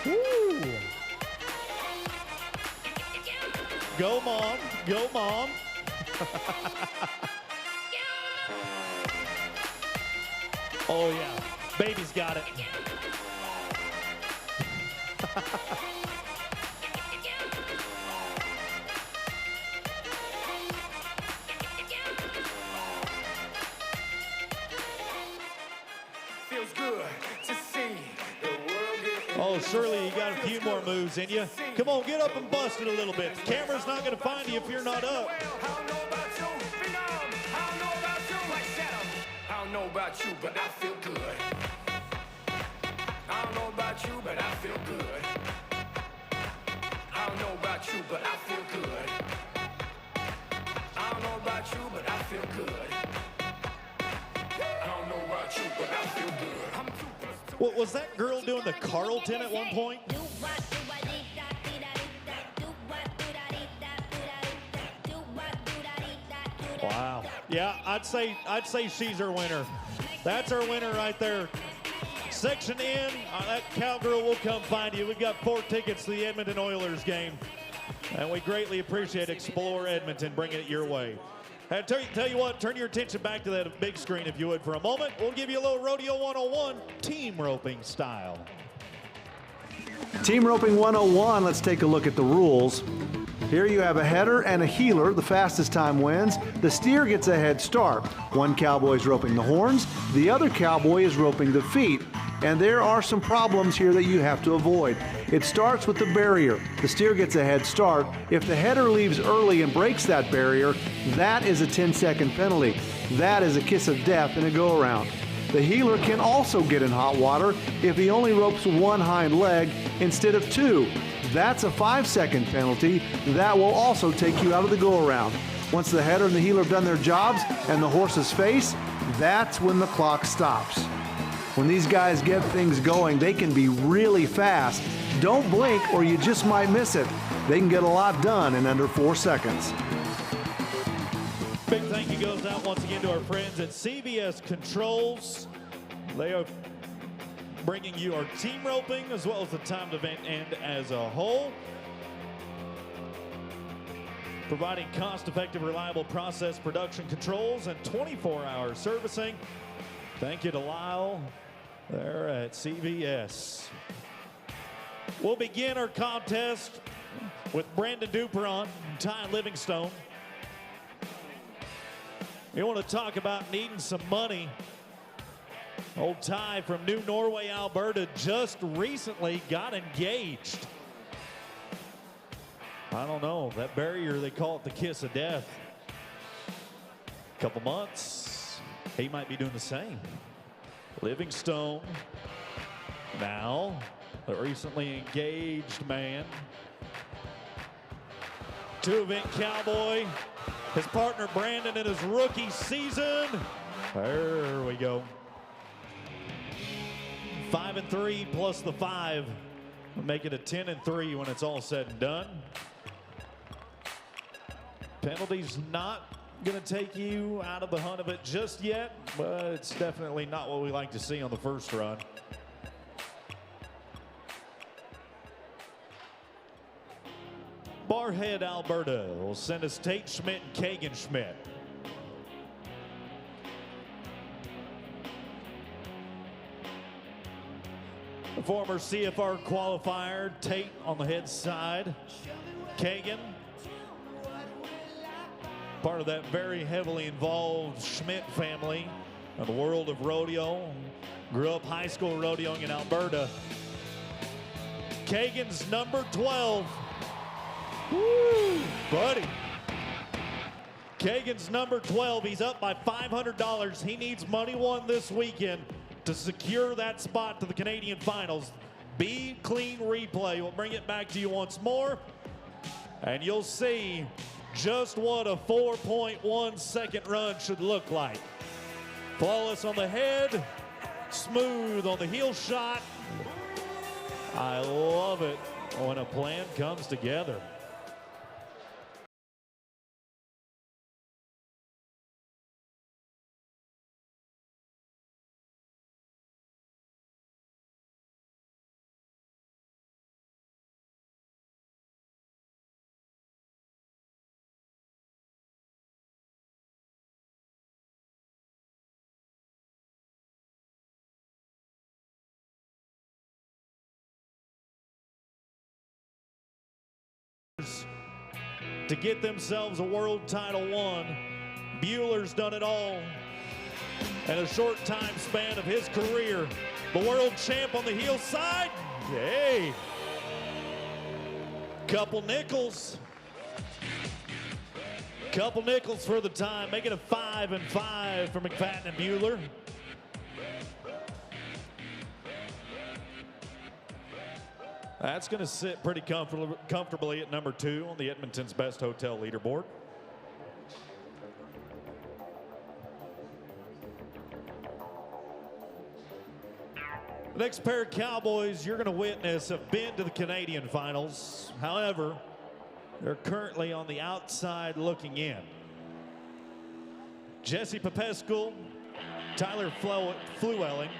Woo. Go, Mom. Go, Mom. Oh, yeah. Baby's got it. Feels good to see the world get. Oh, surely you got a few more moves in you. Come on, get up and bust it a little bit. The camera's not going to find you if you're not up. I don't know about you, Phenom. I don't know about you, like Shadow. I don't know about you, but I feel good. I don't know about you, but I feel good. I don't know about you, but I feel good. I don't know about you, but I feel good. I don't know about you, but I feel good. I'm too. What was that girl doing the Carlton at one point? Wow. Yeah, I'd say she's our winner. That's our winner right there. Section in, that cowgirl will come find you. We've got 4 tickets to the Edmonton Oilers game, and we greatly appreciate Explore Edmonton bringing it your way. And tell you what, turn your attention back to that big screen if you would for a moment. We'll give you a little Rodeo 101 team roping style. Team Roping 101, let's take a look at the rules. Here you have a header and a heeler. The fastest time wins. The steer gets a head start. One cowboy is roping the horns. The other cowboy is roping the feet. And there are some problems here that you have to avoid. It starts with the barrier. The steer gets a head start. If the header leaves early and breaks that barrier, that is a 10-second penalty. That is a kiss of death in a go-around. The heeler can also get in hot water if he only ropes one hind leg instead of 2. That's a 5-second penalty. That will also take you out of the go-around. Once the header and the heeler have done their jobs and the horses face, that's when the clock stops. When these guys get things going, they can be really fast. Don't blink or you just might miss it. They can get a lot done in under 4 seconds. Big thank you goes out once again to our friends at CBS Controls. They are bringing you our team roping as well as the timed event end as a whole. Providing cost-effective, reliable process production controls and 24-hour servicing. Thank you to Lyle there at CBS. We'll begin our contest with Brandon Dupron and Ty Livingstone. You want to talk about needing some money. Old Ty from New Norway, Alberta, just recently got engaged. I don't know, that barrier, they call it the kiss of death. Couple months, he might be doing the same. Livingstone, now the recently engaged man. Two-event cowboy, his partner Brandon in his rookie season. There we go. 5-3 plus the 5. Make it a 10-3 when it's all said and done. Penalties not going to take you out of the hunt of it just yet, but it's definitely not what we like to see on the first run. Barhead, Alberta will send us Tate Schmidt and Kagan Schmidt. The former CFR qualifier, Tate on the head side. Kagan, part of that very heavily involved Schmidt family in the world of rodeo. Grew up high school rodeoing in Alberta. Kagan's number 12. Woo, buddy. Kagan's number 12. He's up by $500. He needs money won this weekend to secure that spot to the Canadian Finals. Be Clean replay. We'll bring it back to you once more, and you'll see just what a 4.1 second run should look like. Flawless on the head, smooth on the heel shot. I love it when a plan comes together. To get themselves a world title won. Bueller's done it all in a short time span of his career. The world champ on the heel side. Hey. Couple nickels. Couple nickels for the time. Make it a 5-5 for McFadden and Bueller. That's going to sit pretty comfortably at number 2 on the Edmonton's Best Hotel leaderboard. The next pair of Cowboys you're going to witness have been to the Canadian Finals. However, they're currently on the outside looking in. Jesse Popescu, Tyler Fluelling.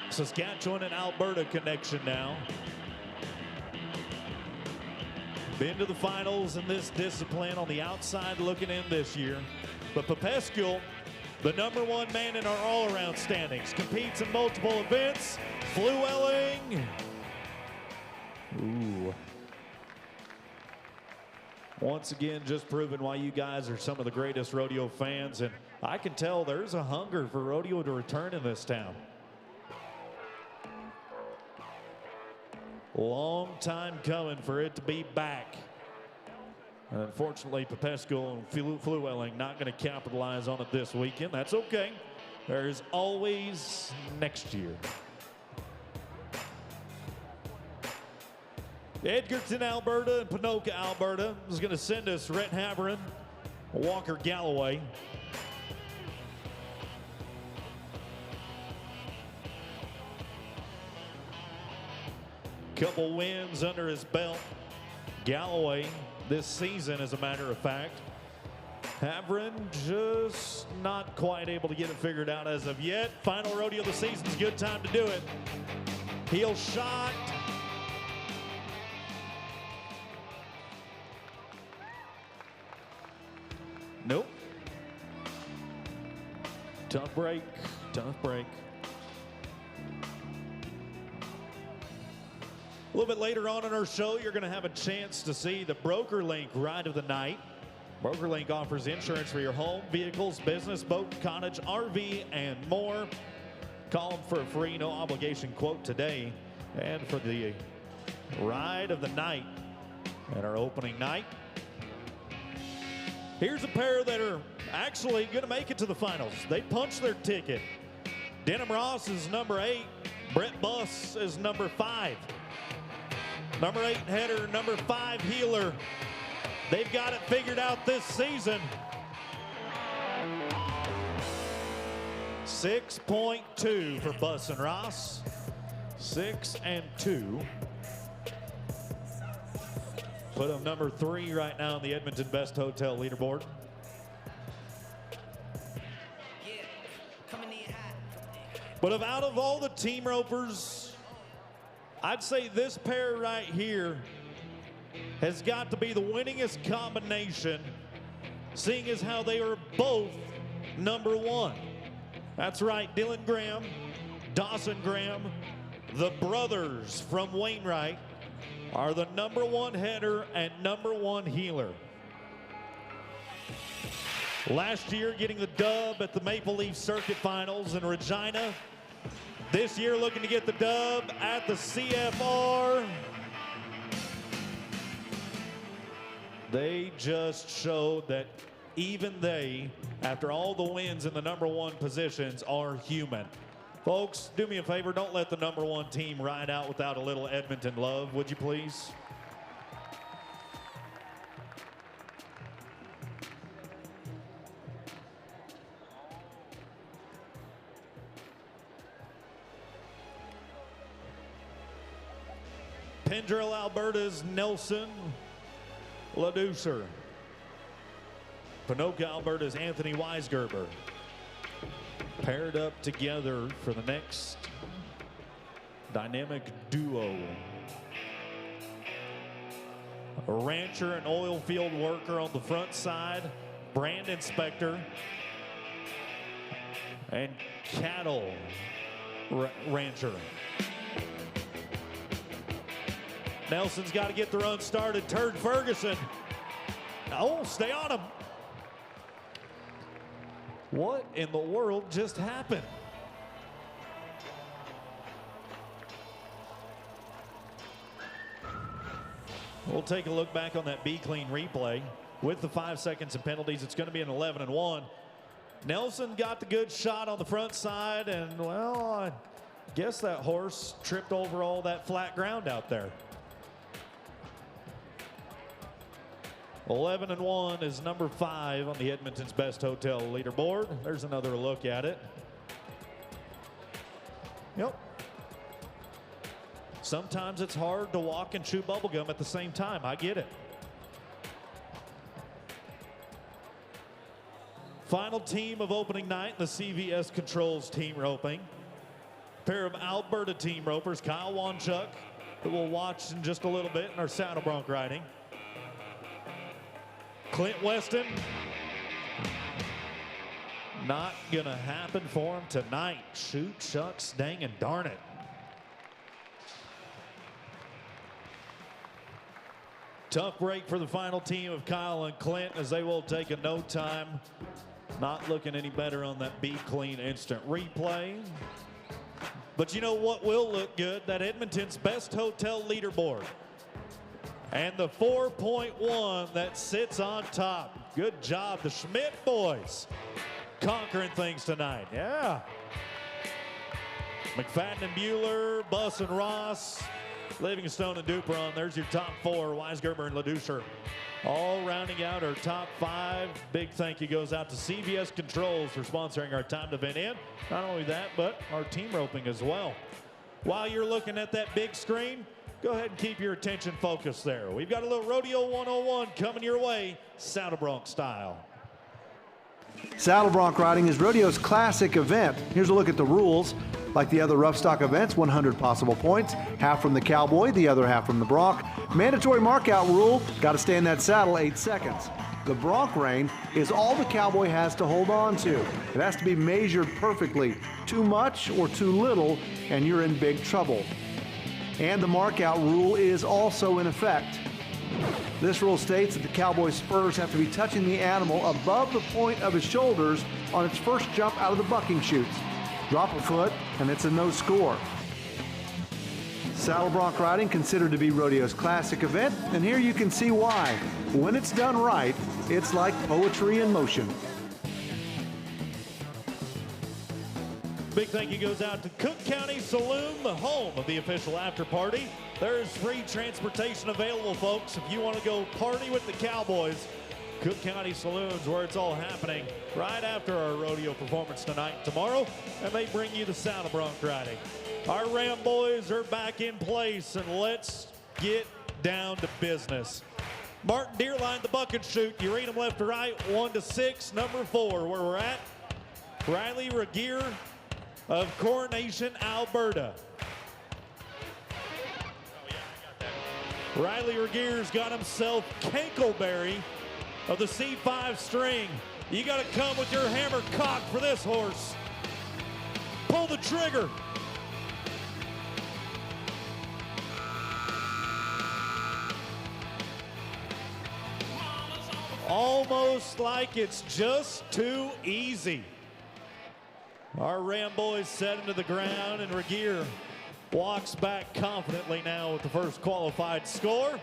Saskatchewan and Alberta connection now. Been to the finals in this discipline on the outside looking in this year. But Popescu, the number 1 man in our all-around standings, competes in multiple events. Fluelling. Ooh. Once again, just proving why you guys are some of the greatest rodeo fans. And I can tell there's a hunger for rodeo to return in this town. Long time coming for it to be back. Unfortunately, Popescu and Fluelling not going to capitalize on it this weekend. That's okay. There's always next year. Edgerton, Alberta, and Ponoka, Alberta is going to send us Rhett Haverin, Walker Galloway. Couple wins under his belt. Galloway this season, as a matter of fact. Haverin just not quite able to get it figured out as of yet. Final rodeo of the season's a good time to do it. Heel shot. Nope. Tough break, tough break. A little bit later on in our show, you're going to have a chance to see the BrokerLink Ride of the Night. BrokerLink offers insurance for your home, vehicles, business, boat, cottage, RV, and more. Call them for a free, no obligation quote today. And for the Ride of the Night at our opening night, Here's a pair that are actually going to make it to the finals. They punched their ticket. Denham Ross is number 8. Brett Buss is number 5. Number 8 header, number 5 healer. They've got it figured out this season. 6.2 for Buss and Ross. 6 and 2. Put them number 3 right now on the Edmonton Best Hotel leaderboard. But out of all the team ropers, I'd say this pair right here has got to be the winningest combination, seeing as how they are both number 1. That's right, Dylan Graham, Dawson Graham, the brothers from Wainwright, are the number 1 header and number 1 healer. Last year getting the dub at the Maple Leaf Circuit Finals in Regina. This year looking to get the dub at the CFR. They just showed that even they, after all the wins in the number 1 positions, are human. Folks, do me a favor, don't let the number 1 team ride out without a little Edmonton love, would you please? Pendrell, Alberta's Nelson LaDucer. Pinoca, Alberta's Anthony Weisgerber. Paired up together for the next dynamic duo. A rancher and oil field worker on the front side, brand inspector, and cattle rancher. Nelson's got to get the run started. Turd Ferguson. Oh, stay on him. What in the world just happened? We'll take a look back on that B-clean replay. With the 5 seconds and penalties, it's going to be an 11-1. Nelson got the good shot on the front side, and, well, I guess that horse tripped over all that flat ground out there. 11-1 is number 5 on the Edmonton's Best Hotel leaderboard. There's another look at it. Yep. Sometimes it's hard to walk and chew bubblegum at the same time. I get it. Final team of opening night in the CVS Controls team roping. Pair of Alberta team ropers, Kyle Wanchuk, that we'll watch in just a little bit in our saddle bronc riding. Clint Weston, not gonna happen for him tonight. Shoot, shucks, dang, and darn it. Tough break for the final team of Kyle and Clint, as they will take a no time. Not looking any better on that B-clean instant replay. But you know what will look good? That Edmonton's Best Hotel leaderboard. And the 4.1 that sits on top. Good job, the Schmidt boys conquering things tonight. Yeah. McFadden and Bueller, Buss and Ross, Livingstone and Dupron. There's your top 4. Weisgerber and LaDucer all rounding out our top 5. Big thank you goes out to CVS Controls for sponsoring our timed event in. Not only that, but our team roping as well. While you're looking at that big screen, go ahead and keep your attention focused there. We've got a little Rodeo 101 coming your way, saddle bronc style. Saddle bronc riding is rodeo's classic event. Here's a look at the rules. Like the other rough stock events, 100 possible points, half from the cowboy, the other half from the bronc. Mandatory markout rule, got to stay in that saddle 8 seconds. The bronc rein is all the cowboy has to hold on to. It has to be measured perfectly. Too much or too little, and you're in big trouble. And the markout rule is also in effect. This rule states that the cowboy's spurs have to be touching the animal above the point of his shoulders on its first jump out of the bucking chutes. Drop a foot, and it's a no score. Saddle bronc riding considered to be rodeo's classic event, and here you can see why. When it's done right, it's like poetry in motion. Big thank you goes out to Cook County Saloon, the home of the official after party. There is free transportation available, folks. If you want to go party with the Cowboys, Cook County Saloon's where it's all happening right after our rodeo performance tonight and tomorrow, and they bring you the Saddle Bronc riding. Our Ram boys are back in place, and let's get down to business. Martin Deerline, the buck and shoot. You read them left to right, 1 to 6. Number 4, where we're at. Riley Regier of Coronation, Alberta. Riley Regier's got himself Cankleberry of the C5 string. You got to come with your hammer cocked for this horse. Pull the trigger. Almost like it's just too easy. Our Ram boys set him to the ground, and Regier walks back confidently now with the first qualified score.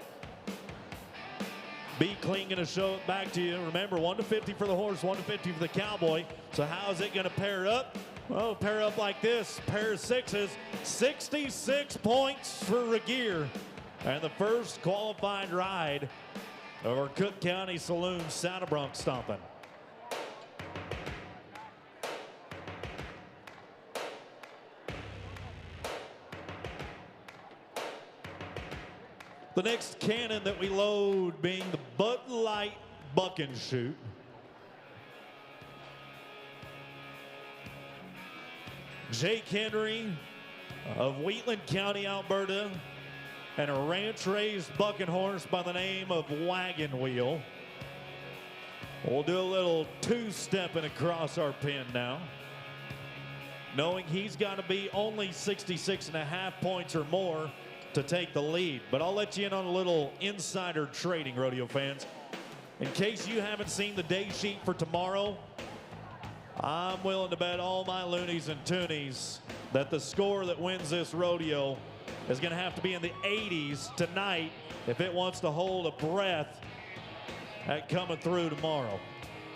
Be Clean going to show it back to you. Remember, 1 to 50 for the horse, 1 to 50 for the Cowboy. So how is it going to pair up? Well, pair up like this, pair of sixes, 66 points for Regier. And the first qualified ride of our Cook County Saloon Saddle Bronc stomping. The next cannon that we load being the Bud Light Buck and Shoot. Jake Henry of Wheatland County, Alberta, and a ranch-raised bucking horse by the name of Wagon Wheel. We'll do a little two-stepping across our pin now, knowing he's got to be only 66.5 points or more to take the lead. But I'll let you in on a little insider trading, rodeo fans. In case you haven't seen the day sheet for tomorrow, I'm willing to bet all my loonies and toonies that the score that wins this rodeo is going to have to be in the 80s tonight if it wants to hold a breath at coming through tomorrow.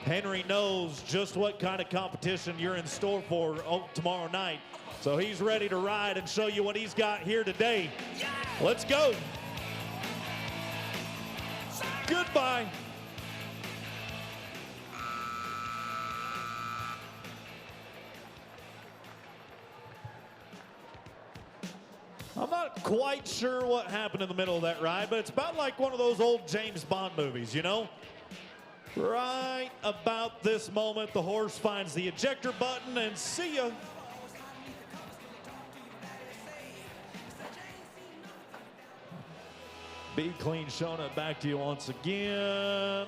Henry knows just what kind of competition you're in store for tomorrow night. So he's ready to ride and show you what he's got here today. Let's go. Goodbye. I'm not quite sure what happened in the middle of that ride, but it's about like one of those old James Bond movies, you know? Right about this moment, the horse finds the ejector button, and see ya. Be Clean showing it back to you once again.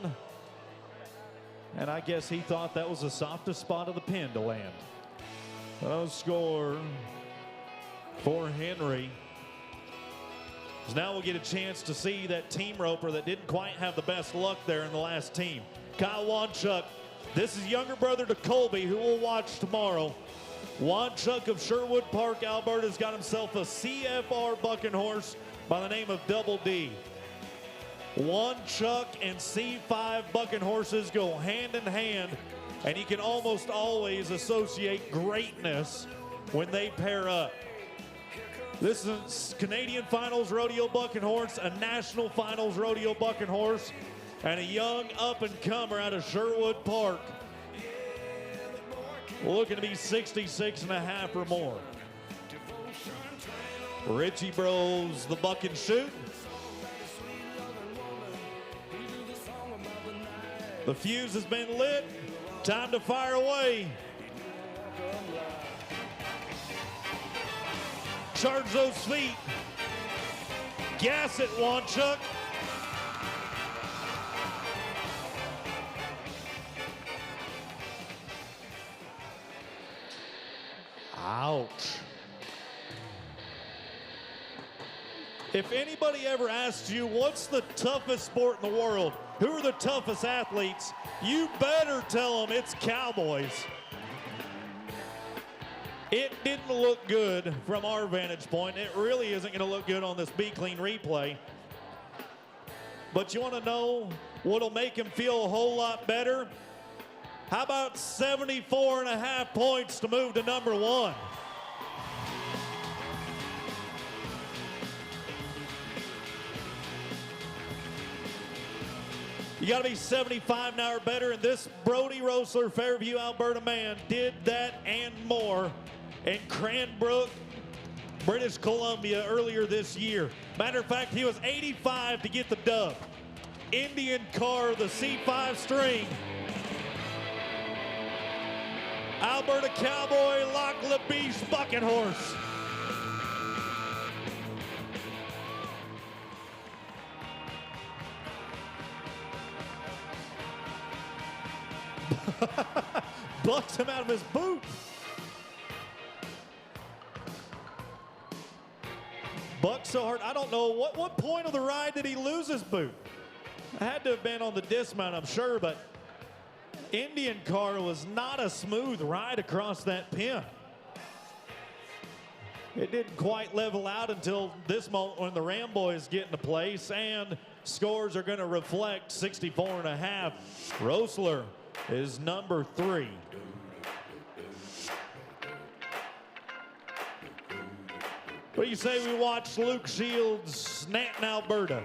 And I guess he thought that was the softest spot of the pin to land. No score for Henry. Now we'll get a chance to see that team roper that didn't quite have the best luck there in the last team. Kyle Wanchuk, this is younger brother to Colby, who we'll watch tomorrow. Wanchuk of Sherwood Park, Alberta's got himself a CFR bucking horse by the name of Double D. Wanchuk and C5 bucking horses go hand in hand, and you can almost always associate greatness when they pair up. This is Canadian Finals Rodeo bucking horse, a National Finals Rodeo bucking horse, and a young up-and-comer out of Sherwood Park. Looking to be 66.5 or more. Richie Bros, the buck and shoot. The fuse has been lit. Time to fire away. Charge those feet. Gas it, Wanchuk. Ouch. If anybody ever asks you what's the toughest sport in the world, who are the toughest athletes, you better tell them it's Cowboys. It didn't look good from our vantage point. It really isn't going to look good on this Be Clean replay. But you want to know what'll make him feel a whole lot better? How about 74.5 points to move to number 1? You got to be 75 now or better, and this Brody Rosler, Fairview, Alberta man did that and more in Cranbrook, British Columbia earlier this year. Matter of fact, he was 85 to get the dub. Indian car, the C5 string. Alberta Cowboy, Lac La Biche bucket horse. Bucks him out of his boot. Bucked so hard, I don't know, what point of the ride did he lose his boot? Had to have been on the dismount, I'm sure, but Indian car was not a smooth ride across that pin. It didn't quite level out until this moment when the Ram Boys get into place, and scores are going to reflect 64.5. Rosler is number 3. What do you say we watch Luke Shields, Stanton, Alberta?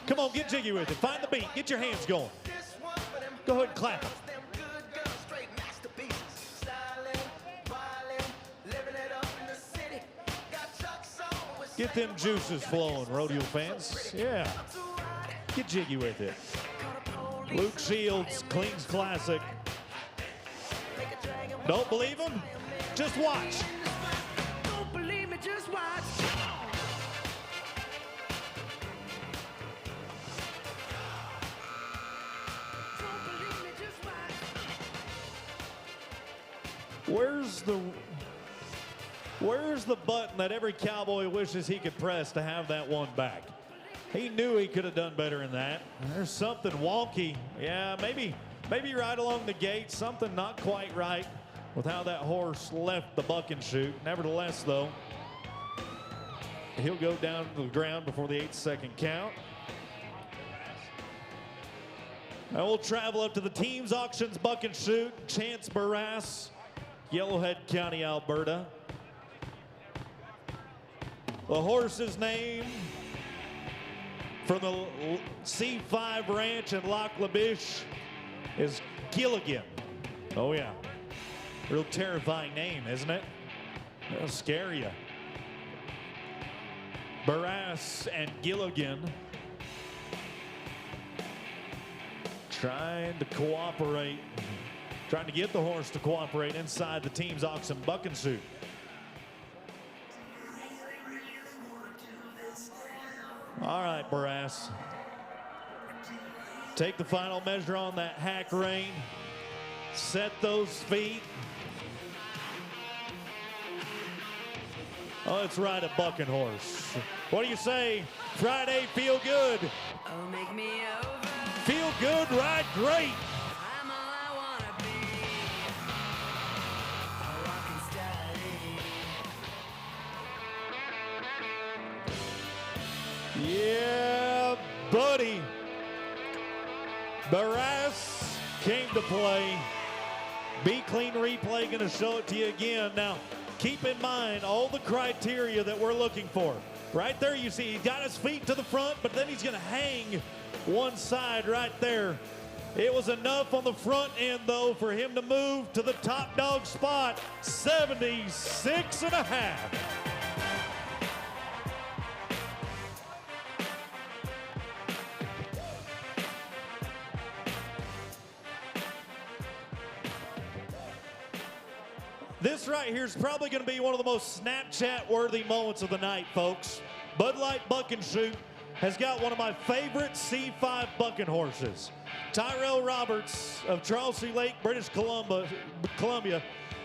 Come on, get jiggy with it. Find the beat. Get your hands going. Go ahead and clap it. Get them juices flowing, rodeo fans. Yeah. Get jiggy with it. Luke Shields, Cleans Classic. Don't believe him? Just watch. Don't believe me, just watch. Where's the button that every cowboy wishes he could press to have that one back? He knew he could have done better than that. There's something wonky. Yeah, maybe right along the gate, something not quite right with how that horse left the buck and shoot. Nevertheless, though, he'll go down to the ground before the 8-second count. Now we'll travel up to the team's auctions buck and shoot. Chance Barras, Yellowhead County, Alberta. The horse's name from the C5 Ranch in Lac La Biche is Gilligan. Oh yeah, real terrifying name, isn't it? It'll scare you. Barras and Gilligan trying to cooperate, trying to get the horse to cooperate inside the team's auction buck and shoot. All right, Barras. Take the final measure on that hack rein. Set those feet. Oh, it's right a bucking horse. What do you say? Friday, feel good. Oh, make me over. Feel good, ride great. I'm all I wanna be. A rockin' steady. Yeah, buddy. Barras came to play. Be Clean Replay going to show it to you again. Now, keep in mind all the criteria that we're looking for. Right there, you see, he got his feet to the front, but then he's going to hang one side right there. It was enough on the front end, though, for him to move to the top dog spot, 76.5. This right here is probably going to be one of the most Snapchat-worthy moments of the night, folks. Bud Light Buck and Shoot has got one of my favorite C5 bucking horses. Tyrell Roberts of Charleston Lake, British Columbia,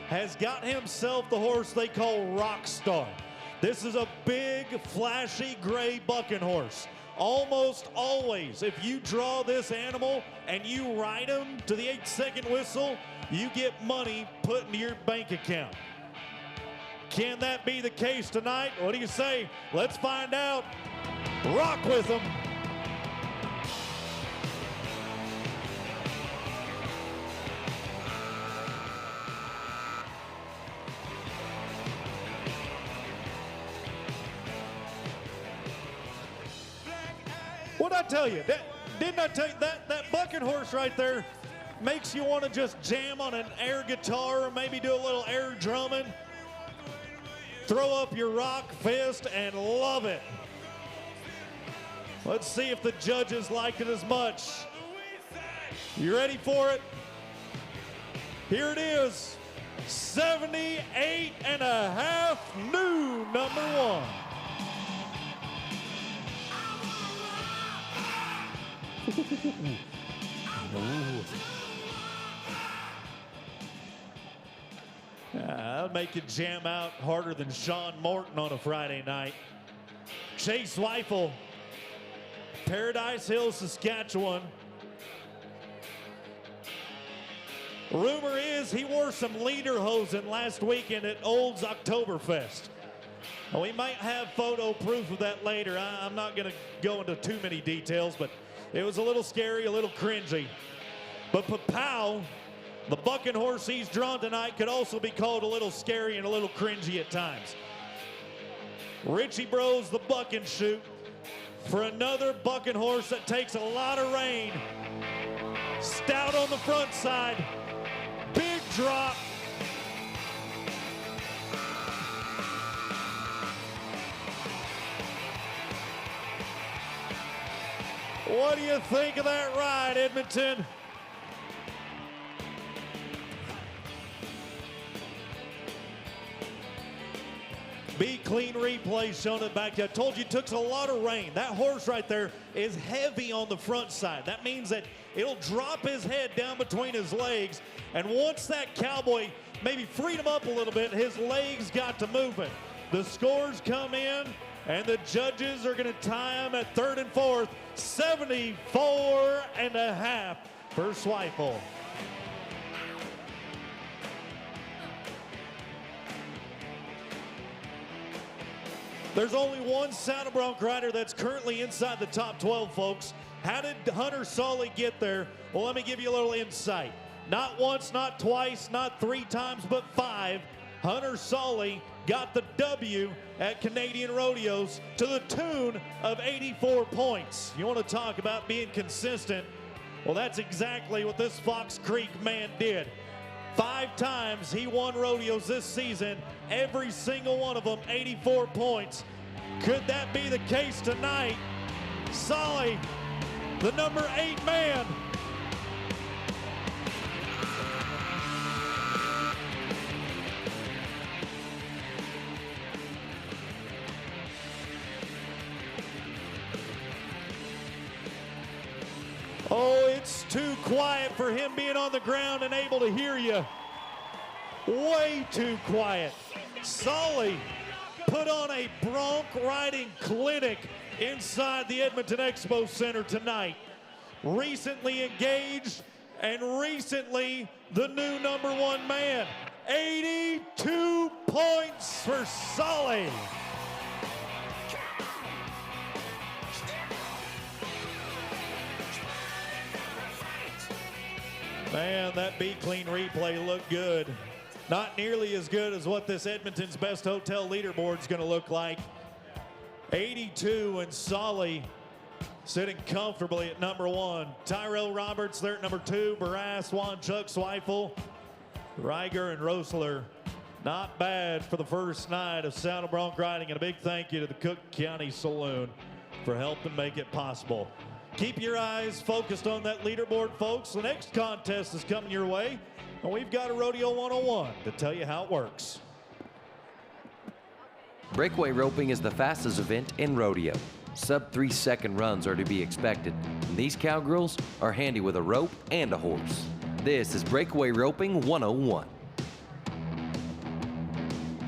has got himself the horse they call Rockstar. This is a big, flashy, gray bucking horse. Almost always, if you draw this animal and you ride him to the 8-second whistle, you get money put into your bank account. Can that be the case tonight? What do you say? Let's find out. Rock with them. What'd I tell you? Didn't I tell you that bucking horse right there makes you want to just jam on an air guitar or maybe do a little air drumming? Throw up your rock fist and love it. Let's see if the judges liked it as much. You ready for it? Here it is. 78.5 new number one. That'll make you jam out harder than Sean Morton on a Friday night. Chase Weifel, Paradise Hill, Saskatchewan. Rumor is he wore some lederhosen last weekend at Olds Oktoberfest. We might have photo proof of that later. I'm not going to go into too many details, but it was a little scary, a little cringy. But Papow, the bucking horse he's drawn tonight, could also be called a little scary and a little cringy at times. Richie Bros, the bucking chute, for another bucking horse that takes a lot of rain. Stout on the front side, big drop. What do you think of that ride, Edmonton? Be Clean replay showing it back. I told you it took a lot of rain. That horse right there is heavy on the front side. That means that it'll drop his head down between his legs. And once that cowboy maybe freed him up a little bit, his legs got to moving. The scores come in, and the judges are going to tie him at third and fourth. 74.5 for Zweifel. There's only one Saddle Bronc rider that's currently inside the top 12, folks. How did Hunter Solly get there? Well, let me give you a little insight. Not once, not twice, not 3 times, but 5. Hunter Solly got the W at Canadian Rodeos to the tune of 84 points. You want to talk about being consistent? Well, that's exactly what this Fox Creek man did. 5 times he won rodeos this season, every single one of them 84 points. Could that be the case tonight? Solly, the number 8 man. Oh, it's too quiet for him being on the ground and able to hear you. Way too quiet. Solly put on a bronc riding clinic inside the Edmonton Expo Center tonight. Recently engaged and recently the new number 1 man. 82 points for Solly. Man, that Be Clean replay looked good. Not nearly as good as what this Edmonton's Best Hotel leaderboard is going to look like. 82 and Solly sitting comfortably at number 1. Tyrell Roberts there at number 2. Barras, Wanchuk, Zweifel, Reiger, and Rosler. Not bad for the first night of Saddle Bronc riding, and a big thank you to the Cook County Saloon for helping make it possible. Keep your eyes focused on that leaderboard, folks. The next contest is coming your way, and we've got a Rodeo 101 to tell you how it works. Breakaway roping is the fastest event in rodeo. Sub 3-second runs are to be expected, and these cowgirls are handy with a rope and a horse. This is Breakaway Roping 101.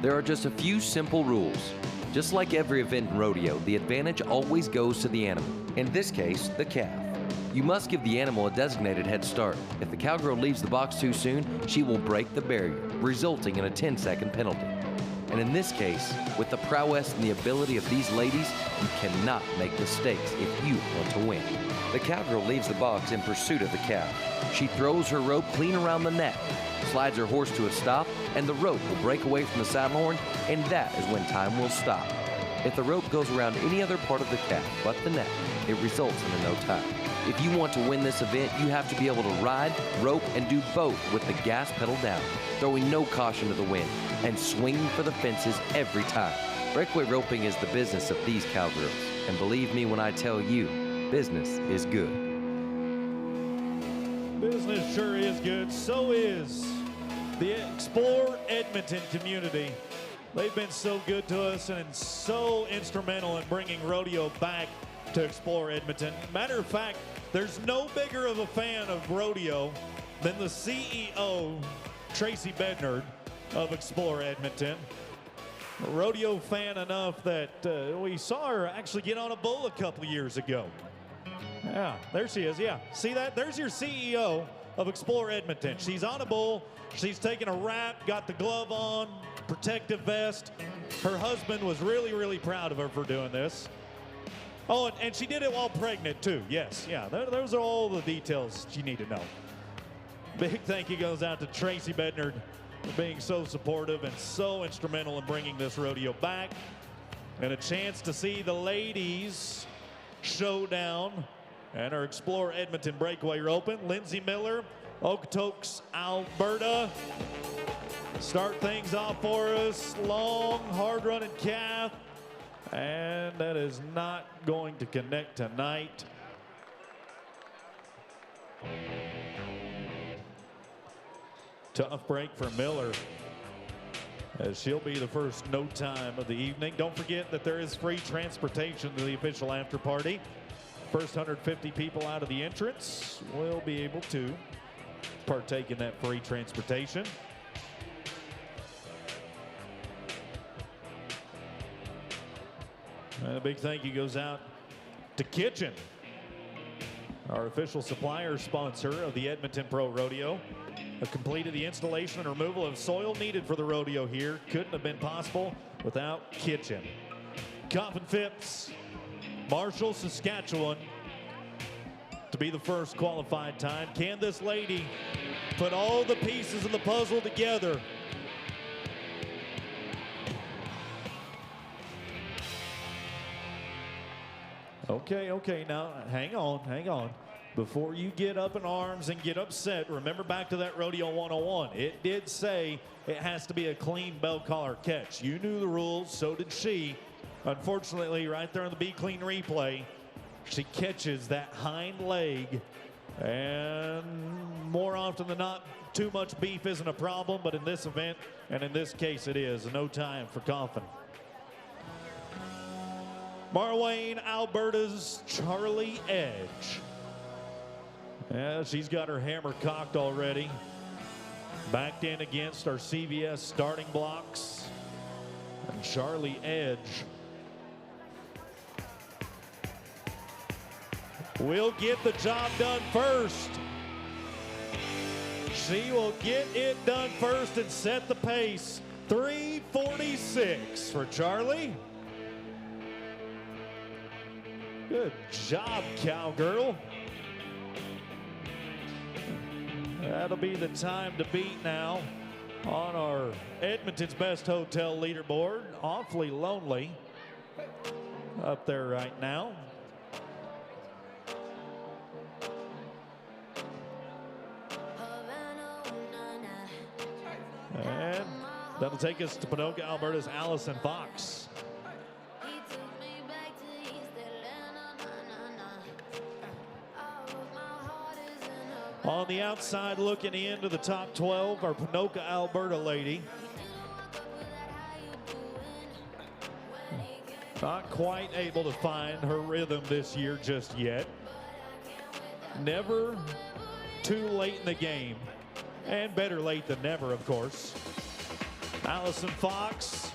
There are just a few simple rules. Just like every event in rodeo, the advantage always goes to the animal. In this case, the calf. You must give the animal a designated head start. If the cowgirl leaves the box too soon, she will break the barrier, resulting in a 10-second penalty. And in this case, with the prowess and the ability of these ladies, you cannot make mistakes if you want to win. The cowgirl leaves the box in pursuit of the calf. She throws her rope clean around the neck, slides her horse to a stop, and the rope will break away from the saddle horn, and that is when time will stop. If the rope goes around any other part of the calf but the neck, it results in a no time. If you want to win this event, you have to be able to ride, rope, and do both with the gas pedal down, throwing no caution to the wind, and swinging for the fences every time. Breakaway roping is the business of these cowgirls, and believe me when I tell you, business is good. Business sure is good. So is the Explore Edmonton community. They've been so good to us and so instrumental in bringing rodeo back to Explore Edmonton. Matter of fact, there's no bigger of a fan of rodeo than the CEO, Tracy Bednard of Explore Edmonton. A rodeo fan enough that we saw her actually get on a bull a couple years ago. Yeah, there she is, yeah. See that? There's your CEO of Explore Edmonton. She's on a bull, she's taking a wrap, got the glove on, protective vest. Her husband was really, really proud of her for doing this. Oh, and she did it while pregnant too, yes, yeah. Those are all the details you need to know. Big thank you goes out to Tracy Bednard for being so supportive and so instrumental in bringing this rodeo back. And a chance to see the ladies showdown and our Explore Edmonton Breakaway Roping. Lindsay Miller, Okotoks, Alberta. Start things off for us. Long, hard-running calf. And that is not going to connect tonight. Tough break for Miller, as she'll be the first no time of the evening. Don't forget that there is free transportation to the official after party. First 150 people out of the entrance will be able to partake in that free transportation. And a big thank you goes out to Kitchen, our official supplier sponsor of the Edmonton Pro Rodeo. Have completed the installation and removal of soil needed for the rodeo here. Couldn't have been possible without Kitchen. Coffin Phipps, Marshall, Saskatchewan, to be the first qualified time. Can this lady put all the pieces of the puzzle together? Okay, now hang on. Before you get up in arms and get upset, remember back to that Rodeo 101. It did say it has to be a clean bell collar catch. You knew the rules, so did she. Unfortunately, right there on the Be Clean replay, she catches that hind leg, and more often than not, too much beef isn't a problem, but in this event, and in this case it is, no time for Coffin. Marwayne, Alberta's Charlie Edge. Yeah, she's got her hammer cocked already. Backed in against our CVS starting blocks. And Charlie Edge will get the job done first. She will get it done first and set the pace. 3:46 for Charlie. Good job, cowgirl. That'll be the time to beat now on our Edmonton's Best Hotel leaderboard. Awfully lonely up there right now. And that'll take us to Ponoka, Alberta's Allison Fox. On the outside looking into the top 12, our Ponoka, Alberta lady. Not quite able to find her rhythm this year just yet. Never too late in the game. And better late than never, of course. Allison Fox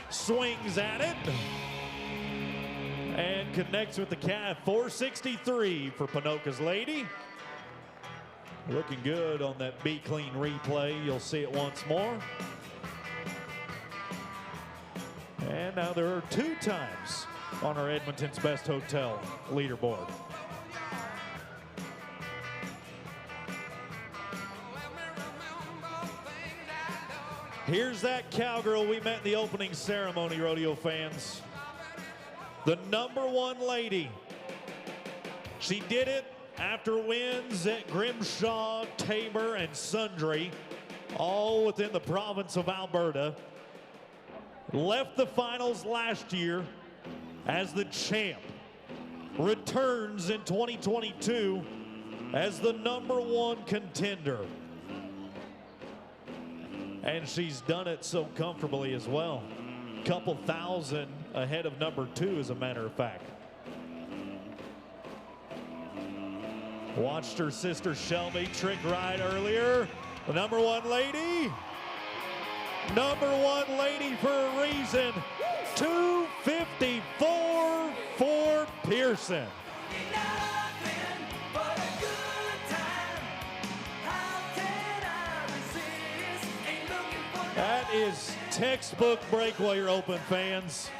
swings at it and connects with the calf. 463 for Ponoka's lady. Looking good on that Be Clean replay. You'll see it once more. And now there are 2 times on our Edmonton's Best Hotel leaderboard. Here's that cowgirl we met in the opening ceremony, rodeo fans. The #1 lady. She did it after wins at Grimshaw, Tabor, and Sundre, all within the province of Alberta. Left the finals last year as the champ. Returns in 2022 as the #1 contender. And she's done it so comfortably as well. Couple thousand ahead of #2, as a matter of fact. Watched her sister Shelby trick ride earlier. The #1 lady. #1 lady for a reason. 254 for Pearson. That is textbook breakaway open, fans.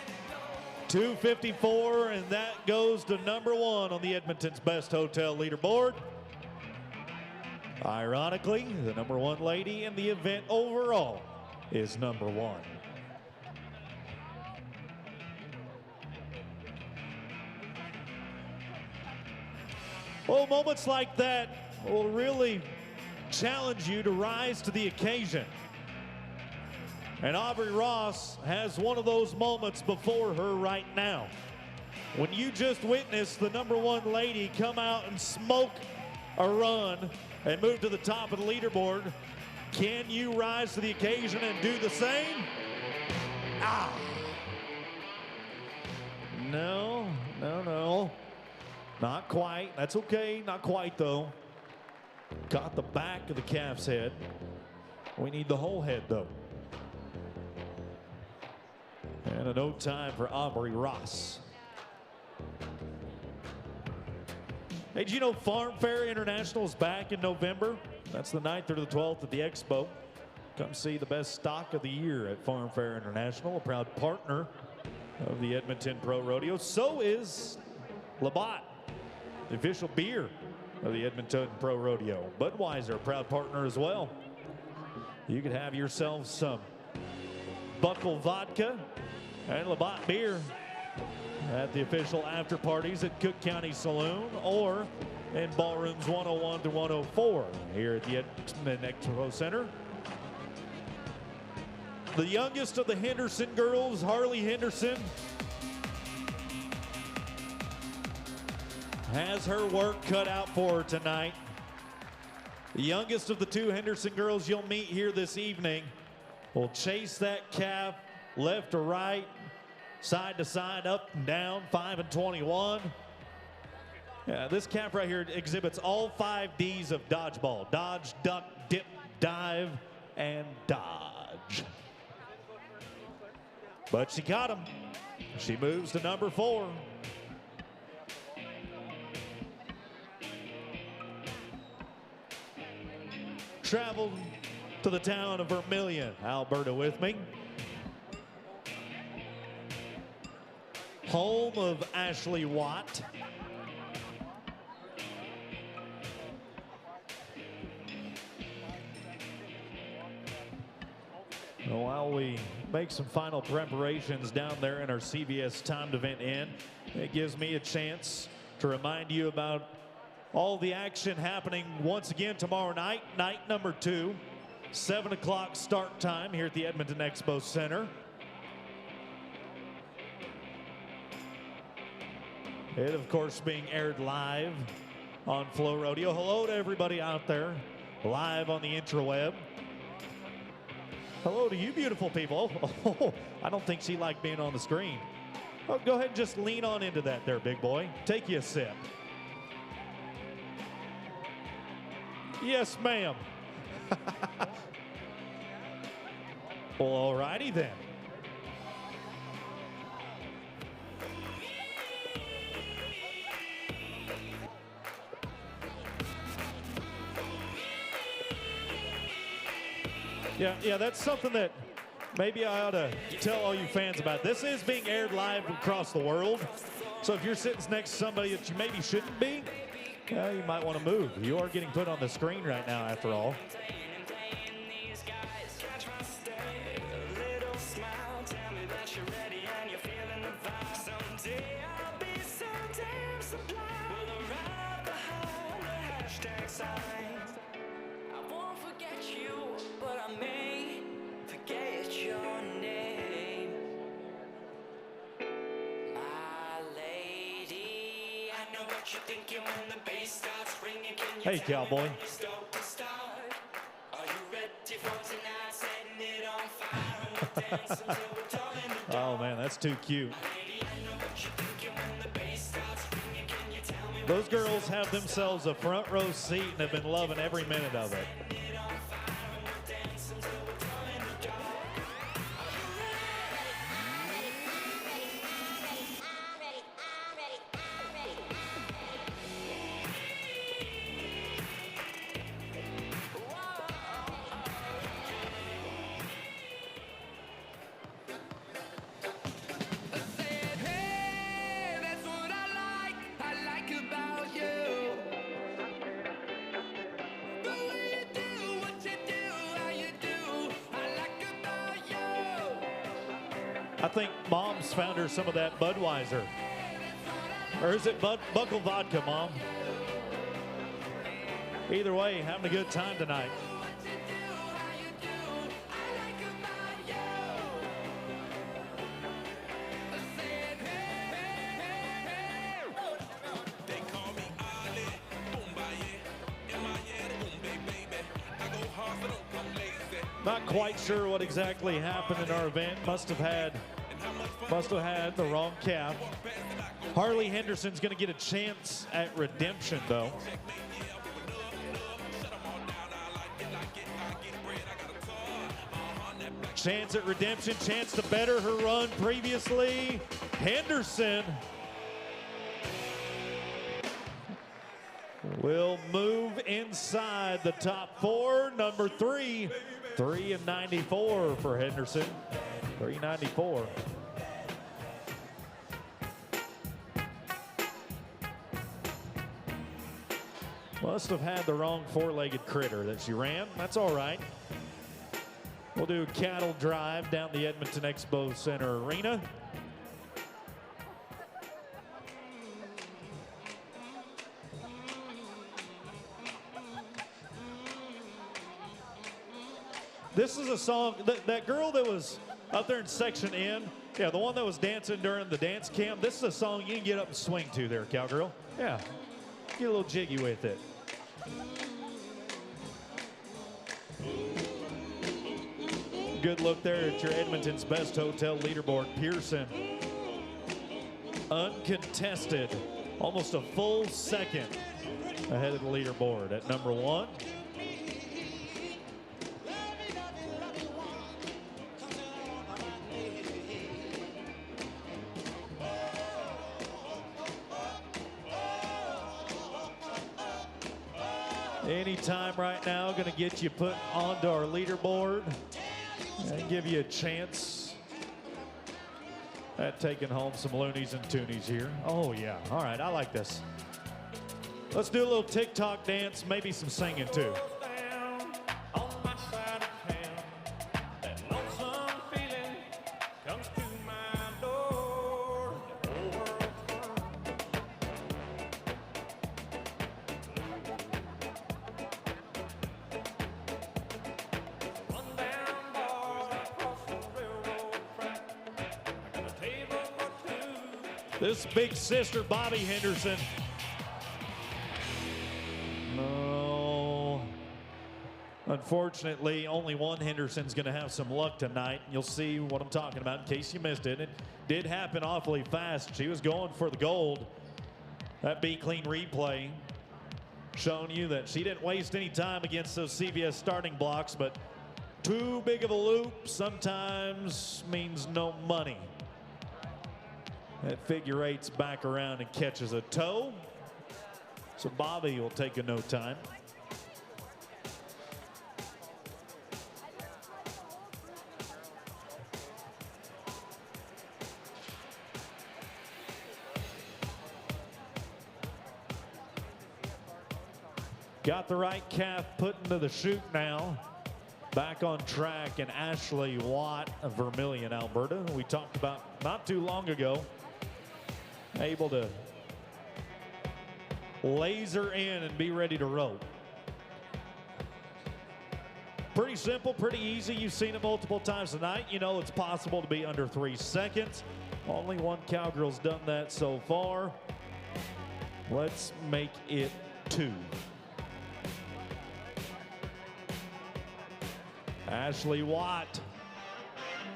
254, and that goes to #1 on the Edmonton's Best Hotel leaderboard. Ironically, the #1 lady in the event overall is #1. Well, moments like that will really challenge you to rise to the occasion. And Aubrey Ross has one of those moments before her right now. When you just witnessed the #1 lady come out and smoke a run and move to the top of the leaderboard, can you rise to the occasion and do the same? Ah! No. Not quite. That's okay. Not quite, though. Caught the back of the calf's head. We need the whole head, though. And a no time for Aubrey Ross. Hey, did you know Farm Fair International is back in November? That's the 9th through the 12th at the Expo. Come see the best stock of the year at Farm Fair International, a proud partner of the Edmonton Pro Rodeo. So is Labatt, the official beer of the Edmonton Pro Rodeo. Budweiser, a proud partner as well. You could have yourself some Buckle vodka and Labatt beer at the official after parties at Cook County Saloon or in ballrooms 101 to 104 here at the Edmonton Expo Center. The youngest of the Henderson girls, Harley Henderson, has her work cut out for her tonight. The youngest of the 2 Henderson girls you'll meet here this evening will chase that calf left to right, side to side, up and down, 5 and 21. Yeah, this calf right here exhibits all 5 Ds of dodgeball: dodge, duck, dip, dive, and dodge. But she got him. She moves to #4. Traveled to the town of Vermilion, Alberta with me. Home of Ashley Watt. While we make some final preparations down there in our CBS timed event inn, it gives me a chance to remind you about all the action happening once again tomorrow night, night #2. 7 o'clock start time here at the Edmonton Expo Center. It, of course, being aired live on Flow Rodeo. Hello to everybody out there, live on the intraweb. Hello to you beautiful people. Oh, I don't think she liked being on the screen. Oh, go ahead and just lean on into that there, big boy. Take you a sip. Yes, ma'am. Well, all righty then. Yeah, that's something that maybe I ought to tell all you fans about it. This is being aired live across the world. So if you're sitting next to somebody that you maybe shouldn't be, you might want to move. You are getting put on the screen right now, after all. I won't forget you, but I may forget your name. My lady, I know what you're thinking when the bass starts ringing. Can you Hey, tell me cowboy. when you start to start? Are you ready for tonight? Setting it on fire and we'll dance until we're tall in the dark. Oh, man, that's too cute. Lady, I know what you're thinking when the bass starts ringing. Can you tell me Those girls have themselves a front row seat and have been loving every minute of it. Hey, that's what I like about you. The way you do what you do, how you do, I like about you. I think Mom's found her some of that Budweiser. Or is it Buckle Vodka, Mom? Either way, having a good time tonight. Not quite sure what exactly happened in our event. Must have had the wrong cap. Harley Henderson's going to get a chance at redemption, though. Chance at redemption, chance to better her run previously. Henderson will move inside the top four. Number 3, 3:94 for Henderson. 3:94. Must have had the wrong four-legged critter that she ran. That's all right. We'll do cattle drive down the Edmonton Expo Center Arena. This is a song, that girl that was up there in Section N, yeah, the one that was dancing during the dance camp, this is a song you can get up and swing to there, cowgirl. Yeah, get a little jiggy with it. Good look there at your Edmonton's Best Hotel leaderboard. Pearson, uncontested, almost a full second ahead of the leaderboard at number 1. Anytime right now going to get you put onto our leaderboard and give you a chance at taking home some loonies and toonies here. Oh, yeah. All right, I like this. Let's do a little TikTok dance, maybe some singing, too. This big sister, Bobby Henderson. No. Unfortunately, only one Henderson's going to have some luck tonight. You'll see what I'm talking about in case you missed it. It did happen awfully fast. She was going for the gold. That Be Clean replay showing you that she didn't waste any time against those CVS starting blocks, but too big of a loop sometimes means no money. That figure 8's back around and catches a toe. So Bobby will take a no time. Got the right calf put into the chute now. Back on track, and Ashley Watt of Vermilion, Alberta, who we talked about not too long ago, able to laser in and be ready to rope. Pretty simple, pretty easy. You've seen it multiple times tonight. You know it's possible to be under 3 seconds. Only one cowgirl's done that so far. Let's make it 2. Ashley Watt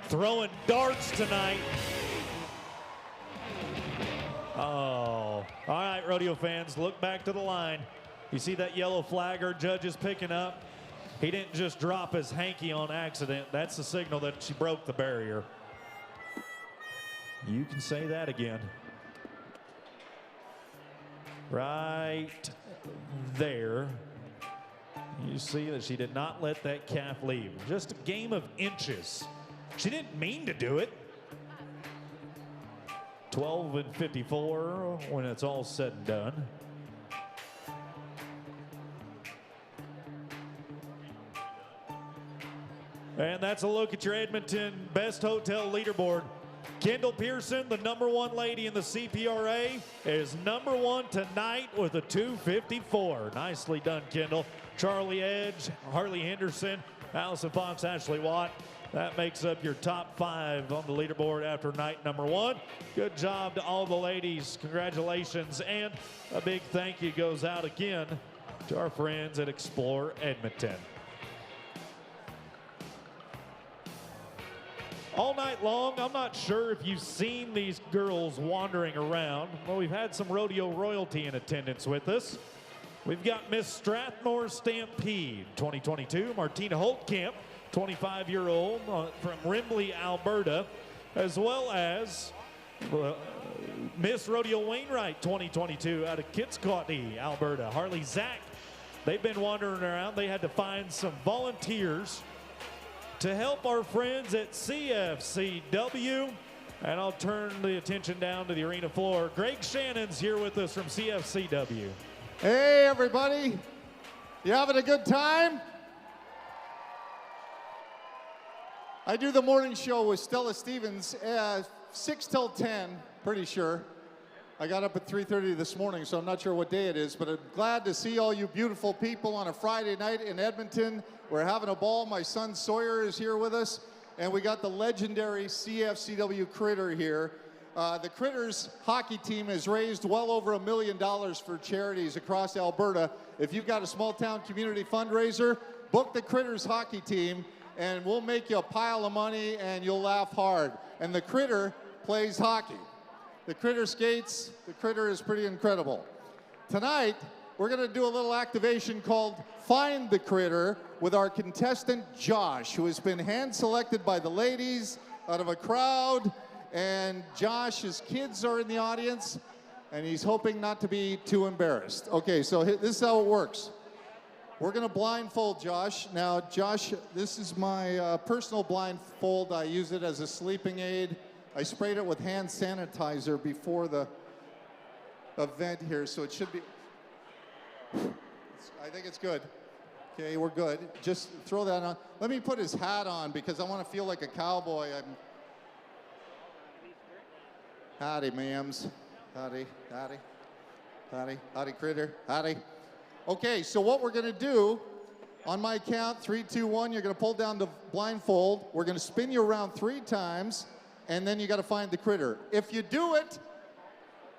throwing darts tonight. Oh, all right, rodeo fans, look back to the line. You see that yellow flag our judge is picking up? He didn't just drop his hanky on accident. That's the signal that she broke the barrier. You can say that again. Right there. You see that she did not let that calf leave. Just a game of inches. She didn't mean to do it. 12 and 54 when it's all said and done. And that's a look at your Edmonton Best Hotel leaderboard. Kendall Pearson, the #1 lady in the CPRA, is #1 tonight with a 254. Nicely done, Kendall. Charlie Edge, Harley Henderson, Allison Fox, Ashley Watt. That makes up your top 5 on the leaderboard after night #1. Good job to all the ladies. Congratulations. And a big thank you goes out again to our friends at Explore Edmonton. All night long, I'm not sure if you've seen these girls wandering around. Well, we've had some rodeo royalty in attendance with us. We've got Miss Strathmore Stampede 2022, Martina Holtkamp, 25-year-old from Rimley, Alberta, as well as Miss Rodeo Wainwright 2022 out of Kitscoty, Alberta, Harley Zach. They've been wandering around. They had to find some volunteers to help our friends at CFCW. And I'll turn the attention down to the arena floor. Greg Shannon's here with us from CFCW. Hey, everybody. You having a good time? I do the morning show with Stella Stevens, 6 till 10, pretty sure. I got up at 3:30 this morning, so I'm not sure what day it is, but I'm glad to see all you beautiful people on a Friday night in Edmonton. We're having a ball. My son Sawyer is here with us, and we got the legendary CFCW Critter here. The Critters hockey team has raised well over $1 million for charities across Alberta. If you've got a small town community fundraiser, book the Critters hockey team, and we'll make you a pile of money, and you'll laugh hard. And the Critter plays hockey. The Critter skates. The Critter is pretty incredible. Tonight, we're going to do a little activation called Find the Critter with our contestant Josh, who has been hand-selected by the ladies out of a crowd. And Josh's kids are in the audience, and he's hoping not to be too embarrassed. Okay, so this is how it works. We're going to blindfold Josh. Now, Josh, this is my personal blindfold. I use it as a sleeping aid. I sprayed it with hand sanitizer before the event here, so it should be... I think it's good. Okay, we're good. Just throw that on. Let me put his hat on because I want to feel like a cowboy. Howdy, ma'ams. Howdy, howdy, howdy, howdy, Critter, howdy. Okay, so what we're going to do, on my count, 3, 2, 1, you're going to pull down the blindfold. We're going to spin you around 3 times, and then you got to find the critter. If you do it,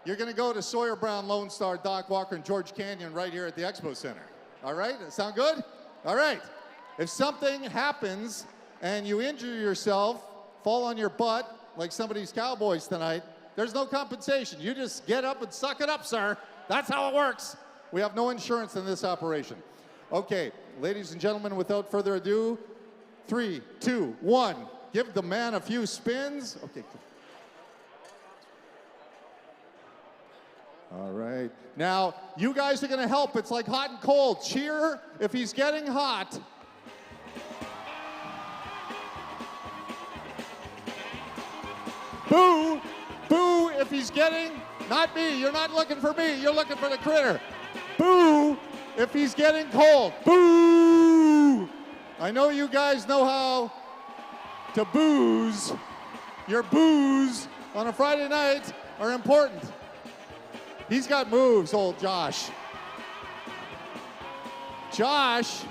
you're going to go to Sawyer Brown, Lone Star, Doc Walker, and George Canyon right here at the Expo Center. All right? That sound good? All right. If something happens and you injure yourself, fall on your butt like some of these cowboys tonight, there's no compensation. You just get up and suck it up, sir. That's how it works. We have no insurance in this operation. Okay, ladies and gentlemen, without further ado, 3, 2, 1. Give the man a few spins. Okay. All right. Now, you guys are going to help. It's like hot and cold. Cheer if he's getting hot. Boo! Boo if he's getting, not me, you're not looking for me, you're looking for the critter. Boo if he's getting cold. Boo! I know you guys know how to booze. Your boos on a Friday night are important. He's got moves, old Josh. Josh.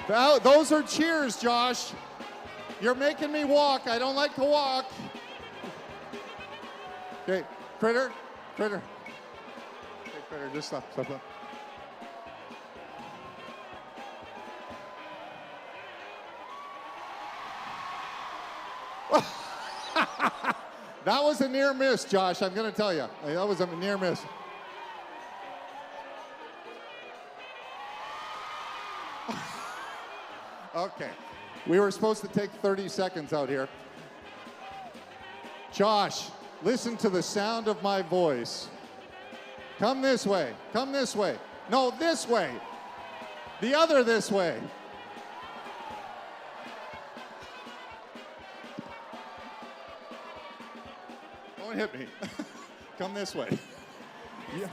Those are cheers, Josh. You're making me walk. I don't like to walk. Okay, Critter. Okay, Critter, just stop. That was a near miss, Josh, I'm going to tell you. That was a near miss. Okay, we were supposed to take 30 seconds out here. Josh, listen to the sound of my voice. Come this way. No, this way. The other this way. Don't hit me. Come this way. Yeah.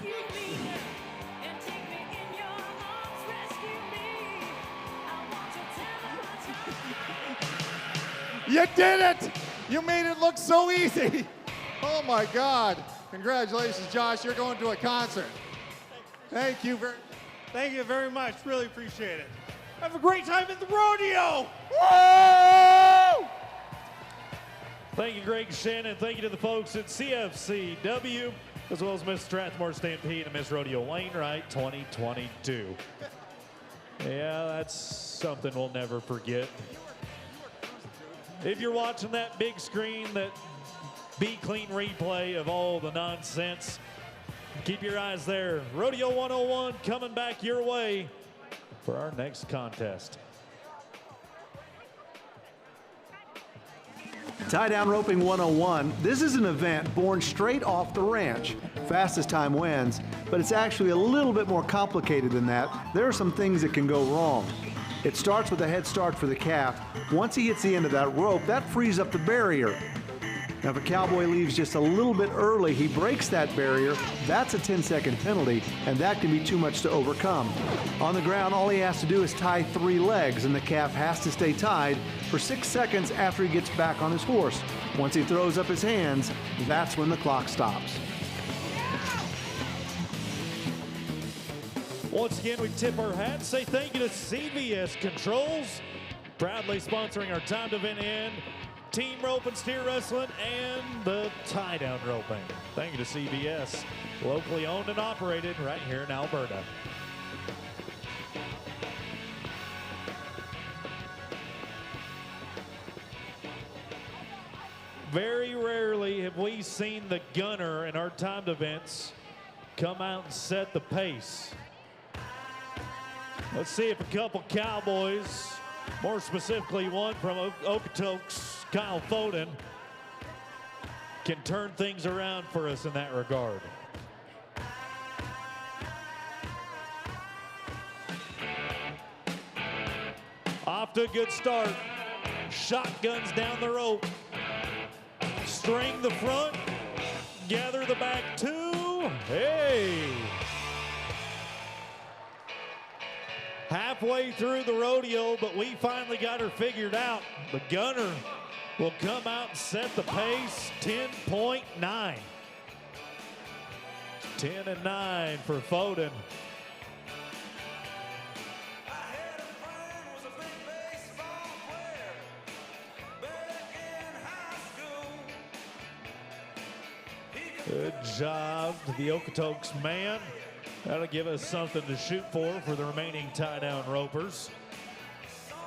You did it! You made it look so easy. Oh my God. Congratulations, Josh. You're going to a concert. Thank you very much. Really appreciate it. Have a great time at the rodeo. Woo! Thank you, Greg Shannon. Thank you to the folks at CFCW, as well as Miss Strathmore Stampede and Miss Rodeo Wainwright 2022. Yeah, that's something we'll never forget. If you're watching that big screen, that Be Clean replay of all the nonsense, keep your eyes there. Rodeo 101 coming back your way for our next contest. Tie Down Roping 101. This is an event born straight off the ranch. Fastest time wins, but it's actually a little bit more complicated than that. There are some things that can go wrong. It starts with a head start for the calf. Once he hits the end of that rope, that frees up the barrier. Now, if a cowboy leaves just a little bit early, he breaks that barrier. That's a 10-second penalty, and that can be too much to overcome. On the ground, all he has to do is tie 3 legs, and the calf has to stay tied for 6 seconds after he gets back on his horse. Once he throws up his hands, that's when the clock stops. Once again, we tip our hat and say thank you to CVS Controls, proudly sponsoring our timed event and Team Rope and Steer Wrestling and the Tie Down Roping. Thank you to CVS, locally owned and operated right here in Alberta. Very rarely have we seen the gunner in our timed events come out and set the pace. Let's see if a couple Cowboys, more specifically one from Okotoks, Kyle Foden, can turn things around for us in that regard. Off to a good start. Shotguns down the rope. String the front. Gather the back 2. Hey! Halfway through the rodeo, but we finally got her figured out. The gunner will come out and set the pace. 10.9. 10-9 for Foden. Good job to the Okotoks man. That'll give us something to shoot for the remaining tie-down ropers.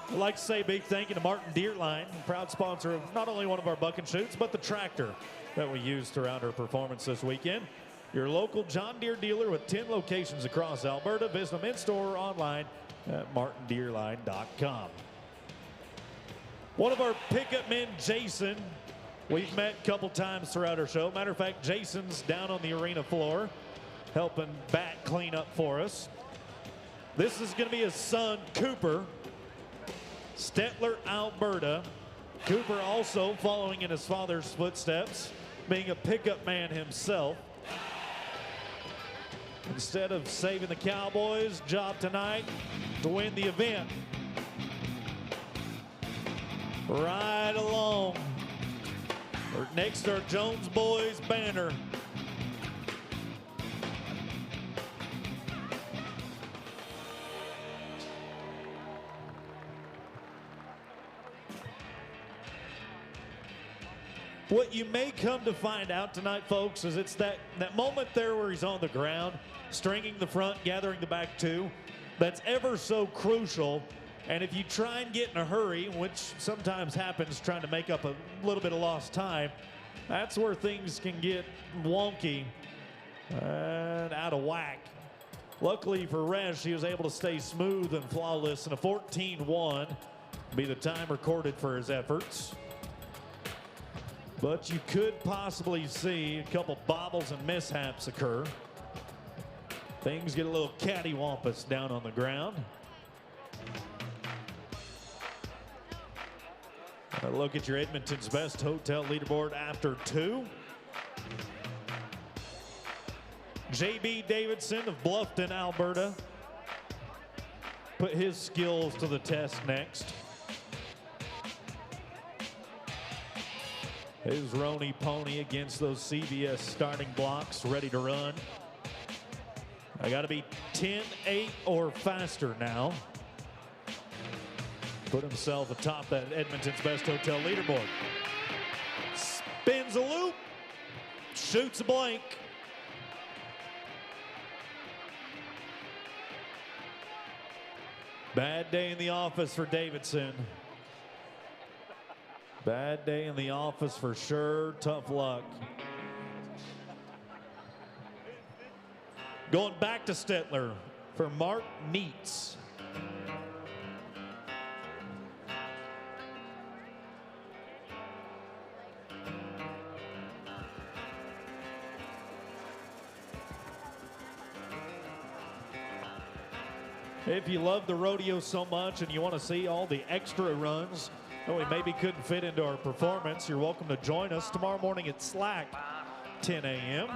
I'd like to say a big thank you to Martin Deerline, proud sponsor of not only one of our buck and shoots, but the tractor that we used throughout our performance this weekend. Your local John Deere dealer with 10 locations across Alberta. Visit them in-store or online at martindeerline.com. One of our pickup men, Jason, we've met a couple times throughout our show. Matter of fact, Jason's down on the arena floor helping back clean up for us. This is going to be his son, Cooper, Stettler, Alberta. Cooper also following in his father's footsteps, being a pickup man himself. Instead of saving the Cowboys, job tonight to win the event. Right along. Next to our Jones Boys banner. What you may come to find out tonight, folks, is it's that moment there where he's on the ground, stringing the front, gathering the back two, that's ever so crucial. And if you try and get in a hurry, which sometimes happens trying to make up a little bit of lost time, that's where things can get wonky and out of whack. Luckily for Resch, he was able to stay smooth and flawless, and a 14-1 be the time recorded for his efforts. But you could possibly see a couple bobbles and mishaps occur. Things get a little cattywampus down on the ground. A look at your Edmonton's Best Hotel leaderboard after 2. J.B. Davidson of Bluffton, Alberta, put his skills to the test next. His Rony Pony against those CBS starting blocks, ready to run. I got to be 10-8 or faster now. Put himself atop that Edmonton's Best Hotel leaderboard. Spins a loop, shoots a blank. Bad day in the office for Davidson. Bad day in the office for sure. Tough luck. Going back to Stettler for Mark Neitz. If you love the rodeo so much and you want to see all the extra runs that we maybe couldn't fit into our performance, you're welcome to join us tomorrow morning at Slack, 10 a.m.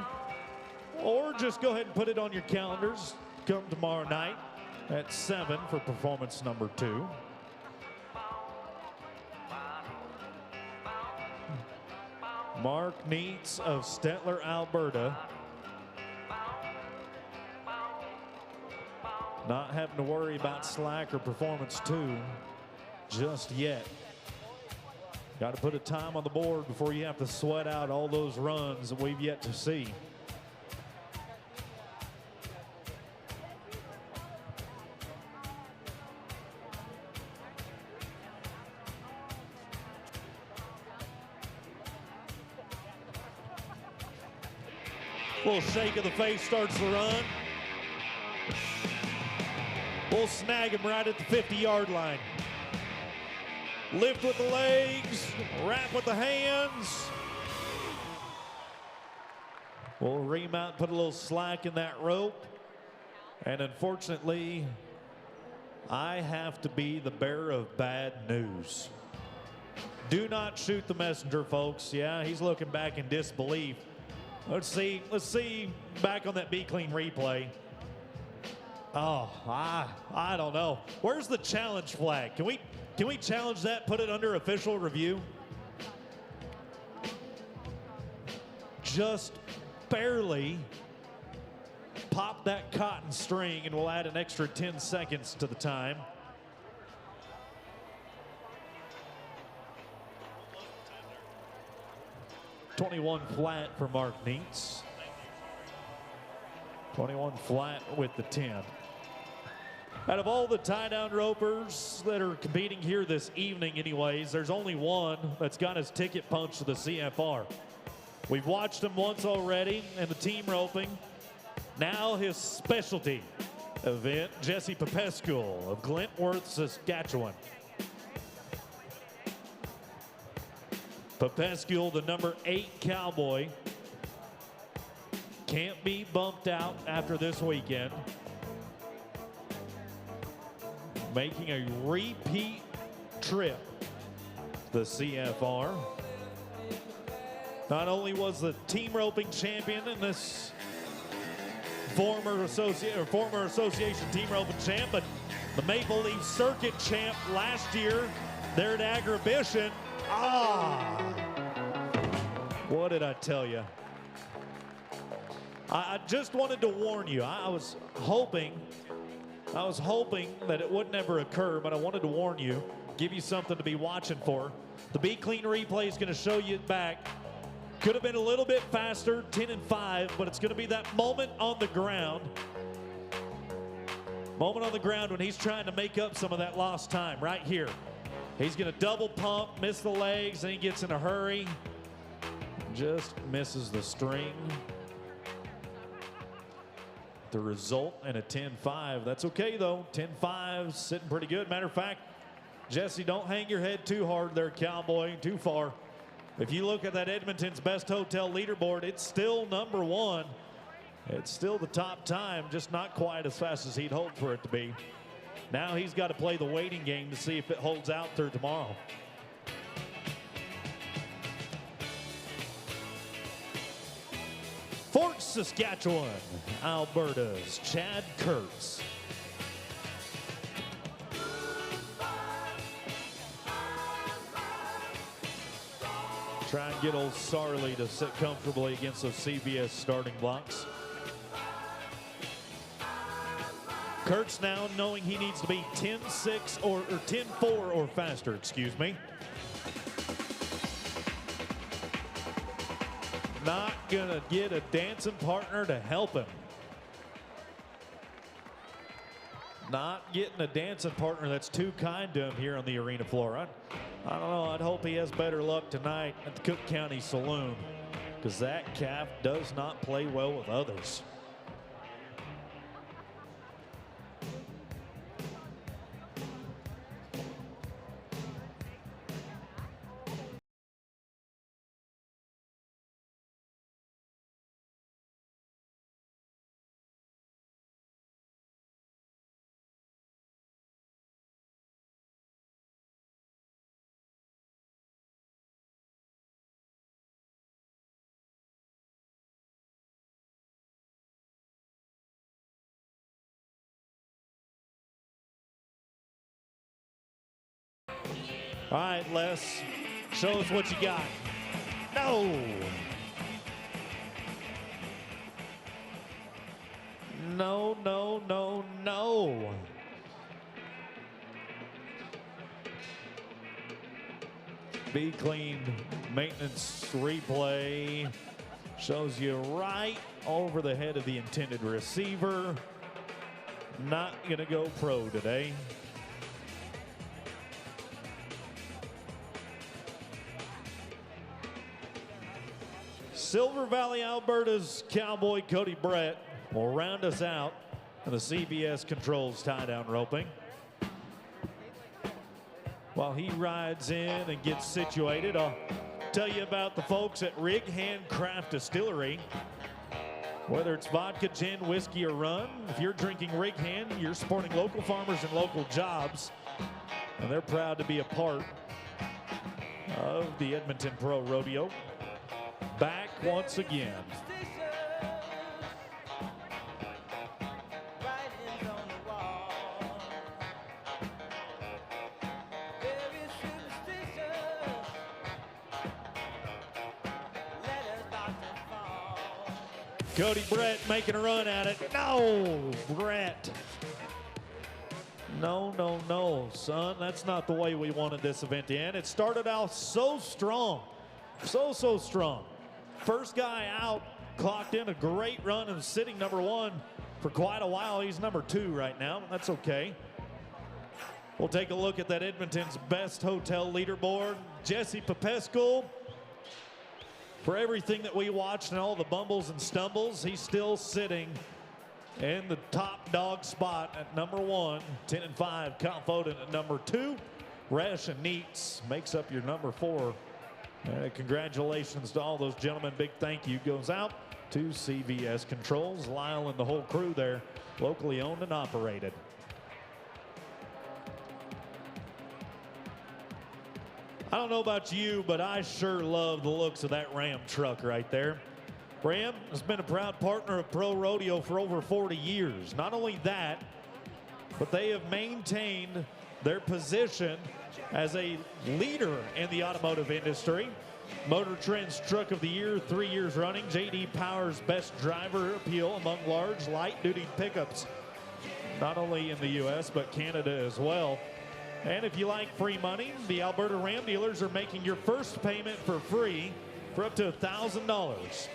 Or just go ahead and put it on your calendars. Come tomorrow night at 7 for performance number 2. Mark Neitz of Stettler, Alberta. Not having to worry about Slack or performance 2 just yet. Got to put a time on the board before you have to sweat out all those runs that we've yet to see. Little shake of the face starts the run. We'll snag him right at the 50-yard line. Lift with the legs, wrap with the hands. We'll remount, put a little slack in that rope. And unfortunately, I have to be the bearer of bad news. Do not shoot the messenger, folks. Yeah, he's looking back in disbelief. Let's see back on that Be Clean replay. Oh, I don't know. Where's the challenge flag? Can we challenge that, put it under official review? Just barely pop that cotton string and we'll add an extra 10 seconds to the time. .21 flat for Mark Neitz. 21 flat with the 10. Out of all the tie-down ropers that are competing here this evening anyways, there's only one that's got his ticket punched to the CFR. We've watched him once already in the team roping. Now his specialty event, Jesse Popescu of Glentworth, Saskatchewan. Popescu, the number 8 Cowboy, can't be bumped out after this weekend. Making a repeat trip to the CFR. Not only was the team roping champion in this former association team roping champ, but the Maple Leaf Circuit champ last year there at Agribition. What did I tell you? I just wanted to warn you. I was hoping that it would never occur, but I wanted to warn you, give you something to be watching for. The Be Clean replay is going to show you it back. Could have been a little bit faster, 10 and 5, but it's going to be that moment on the ground. Moment on the ground when he's trying to make up some of that lost time right here. He's going to double pump, miss the legs, and he gets in a hurry. Just misses the string. The result in a 10-5. That's okay though. 10-5, sitting pretty good. Matter of fact, Jesse, don't hang your head too hard there, Cowboy, too far. If you look at that Edmonton's Best Hotel leaderboard, it's still number 1. It's still the top time, just not quite as fast as he'd hoped for it to be. Now he's got to play the waiting game to see if it holds out through tomorrow. Fort Saskatchewan, Alberta's Chad Kurtz. Try and get old Sarley to sit comfortably against those CBS starting blocks. Kurtz now knowing he needs to be 10-6 or 10-4 or faster, excuse me. Not gonna get a dancing partner to help him. Not getting a dancing partner that's too kind to him here on the arena floor. I don't know, I'd hope he has better luck tonight at the Cook County Saloon, because that calf does not play well with others. All right, Les, show us what you got. No. No, no, no, no. Be Clean maintenance replay shows you right over the head of the intended receiver. Not gonna go pro today. Silver Valley, Alberta's Cowboy Cody Brett will round us out in the CBS Controls tie-down roping. While he rides in and gets situated, I'll tell you about the folks at Rig Hand Craft Distillery. Whether it's vodka, gin, whiskey, or rum, if you're drinking Rig Hand, you're supporting local farmers and local jobs. And they're proud to be a part of the Edmonton Pro Rodeo. Back once again. Cody Brett making a run at it. No, Brett. No, no, no, son. That's not the way we wanted this event to end. It started out so strong. So strong. First guy out, clocked in a great run and sitting number 1 for quite a while. He's number 2 right now. That's okay. We'll take a look at that Edmonton's Best Hotel leaderboard. Jesse Popescu, for everything that we watched and all the bumbles and stumbles, he's still sitting in the top dog spot at number 1. 10 and 5. Kyle Foden at number 2. Resch and Neitz makes up your number 4. Congratulations to all those gentlemen. Big thank you goes out to CBS Controls, Lyle and the whole crew there, locally owned and operated. I don't know about you, but I sure love the looks of that Ram truck right there. Bram has been a proud partner of Pro Rodeo for over 40 years. Not only that, but they have maintained their position as a leader in the automotive industry. Motor Trend's Truck of the Year 3 years running. J.D. Power's Best Driver appeal among large light-duty pickups, not only in the U.S., but Canada as well. And if you like free money, the Alberta Ram dealers are making your first payment for free for up to $1,000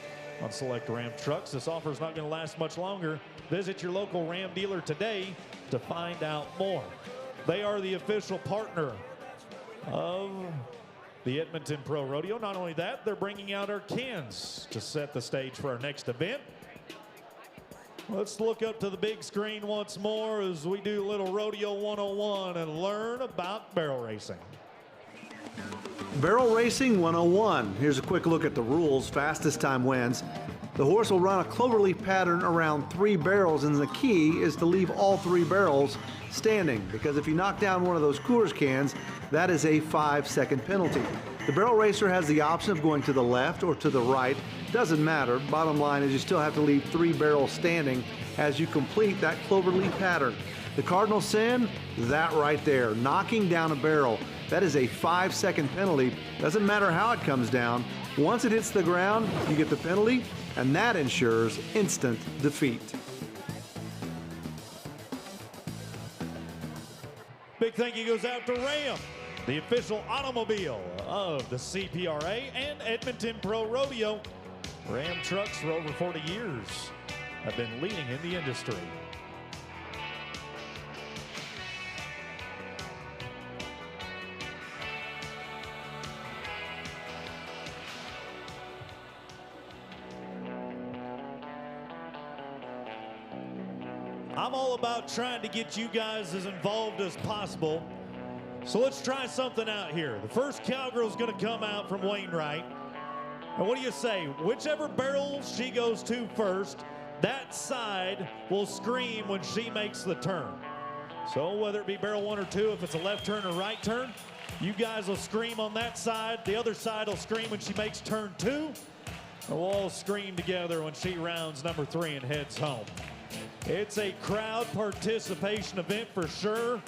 on select Ram trucks. This offer is not going to last much longer. Visit your local Ram dealer today to find out more. They are the official partner of the Edmonton Pro Rodeo. Not only that, they're bringing out our cans to set the stage for our next event. Let's look up to the big screen once more as we do a little Rodeo 101 and learn about barrel racing. Barrel Racing 101. Here's a quick look at the rules. Fastest time wins. The horse will run a cloverleaf pattern around 3 barrels, and the key is to leave all 3 barrels standing, because if you knock down one of those Coors cans, that is a 5-second penalty. The barrel racer has the option of going to the left or to the right. Doesn't matter. Bottom line is you still have to leave 3 barrels standing as you complete that cloverleaf pattern. The cardinal sin, that right there, knocking down a barrel. That is a 5-second penalty. Doesn't matter how it comes down. Once it hits the ground, you get the penalty, and that ensures instant defeat. Big thank you goes out to Ram, the official automobile of the CPRA and Edmonton Pro Rodeo. Ram trucks for over 40 years have been leading in the industry. I'm all about trying to get you guys as involved as possible. So let's try something out here. The first cowgirl's gonna come out from Wainwright. And what do you say? Whichever barrel she goes to first, that side will scream when she makes the turn. So whether it be barrel 1 or 2, if it's a left turn or right turn, you guys will scream on that side. The other side will scream when she makes turn 2. And we'll all scream together when she rounds number 3 and heads home. It's a crowd participation event for sure,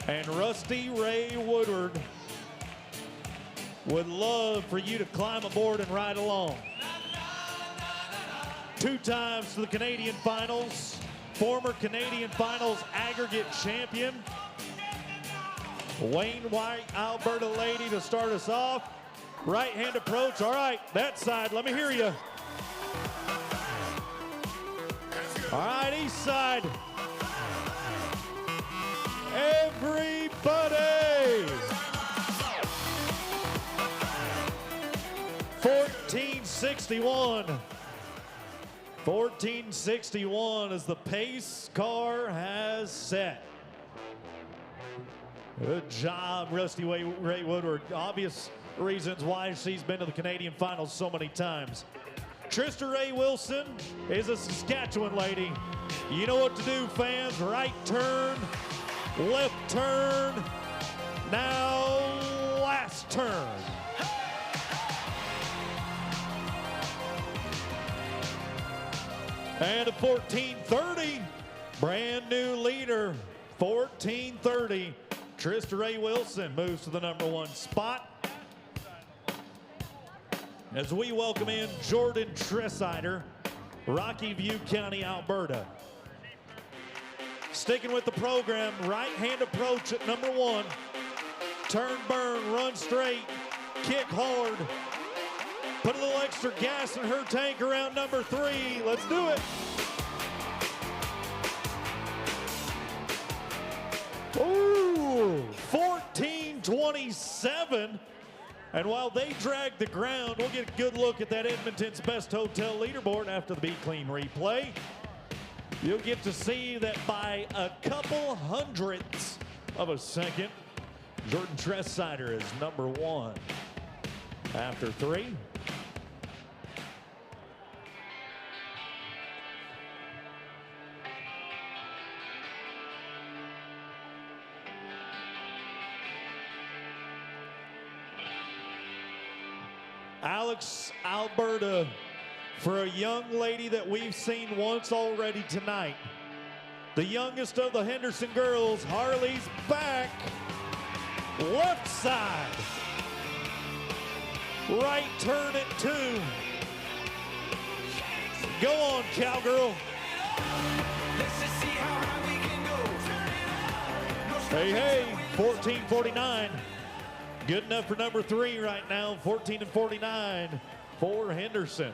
and Rusty Ray Woodward would love for you to climb aboard and ride along. 2 times to the Canadian Finals, former Canadian Finals aggregate champion, Wayne White, Alberta lady to start us off. Right hand approach, all right, that side, let me hear you. All right, east side. Everybody. 1461. 1461 as the pace car has set. Good job, Rusty Ray Woodward. Obvious reasons why she's been to the Canadian Finals so many times. Trista Ray Wilson is a Saskatchewan lady. You know what to do, fans. Right turn, left turn, now last turn. And a 1430, brand new leader, 1430. Trista Ray Wilson moves to the number 1 spot. As we welcome in Jordan Tressider, Rocky View County, Alberta. Sticking with the program, right hand approach at number 1. Turn, burn, run straight, kick hard. Put a little extra gas in her tank around number 3. Let's do it. Ooh, 1427. And while they drag the ground, we'll get a good look at that Edmonton's Best Hotel leaderboard after the Be Clean replay. You'll get to see that by a couple hundredths of a second, Jordan Tressider is number 1 after 3. Alex Alberta for a young lady that we've seen once already tonight. The youngest of the Henderson girls, Harley's back. Left side. Right turn at 2. Go on, cowgirl. Hey, 14:49. Good enough for number 3 right now. 14:49 for Henderson.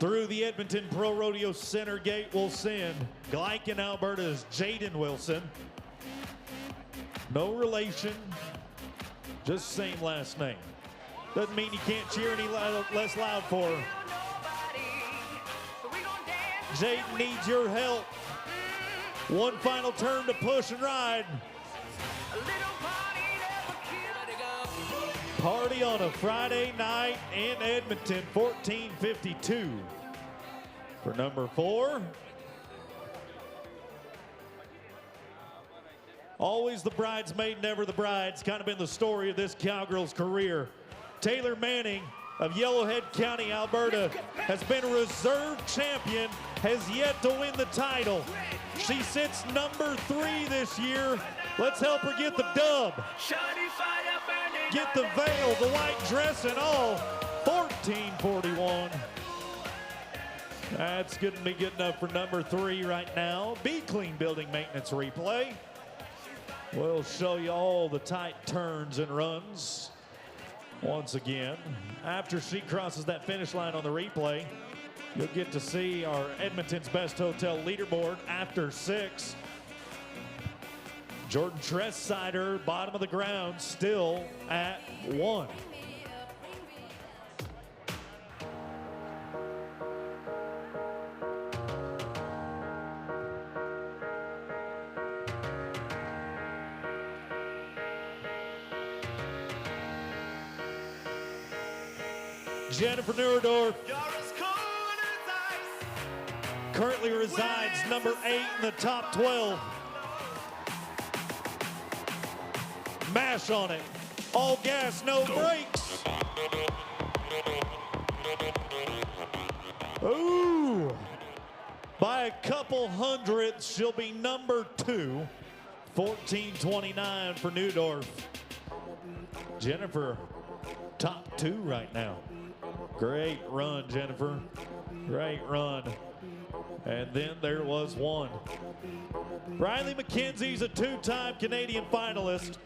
Through the Edmonton Pro Rodeo center gate we'll send Gleichen, Alberta's Jaden Wilson. No relation, just same last name. Doesn't mean you can't cheer any less loud for her. Jaden needs your help. One final turn to push and ride. Party on a Friday night in Edmonton, 14:52 for number 4. Always the bridesmaid, never the bride. It's kind of been the story of this cowgirl's career. Taylor Manning of Yellowhead County, Alberta, has been a reserve champion, has yet to win the title. She sits number 3 this year. Let's help her get the dub. Get the veil, the white dress and all. 14:41. That's going to be good enough for number 3 right now. Be Clean Building Maintenance replay. We'll show you all the tight turns and runs once again. After she crosses that finish line on the replay, you'll get to see our Edmonton's Best Hotel leaderboard after 6. Jordan Trestsider, bottom of the ground, still at 1. Jennifer Neuerdorf currently resides number 8 in the top 12. Mash on it. All gas, no brakes. Ooh. By a couple hundredths, she'll be number 2. 14:29 for Neudorf. Jennifer, top 2 right now. Great run, Jennifer. Great run. And then there was one. Riley McKenzie's a 2-time Canadian finalist.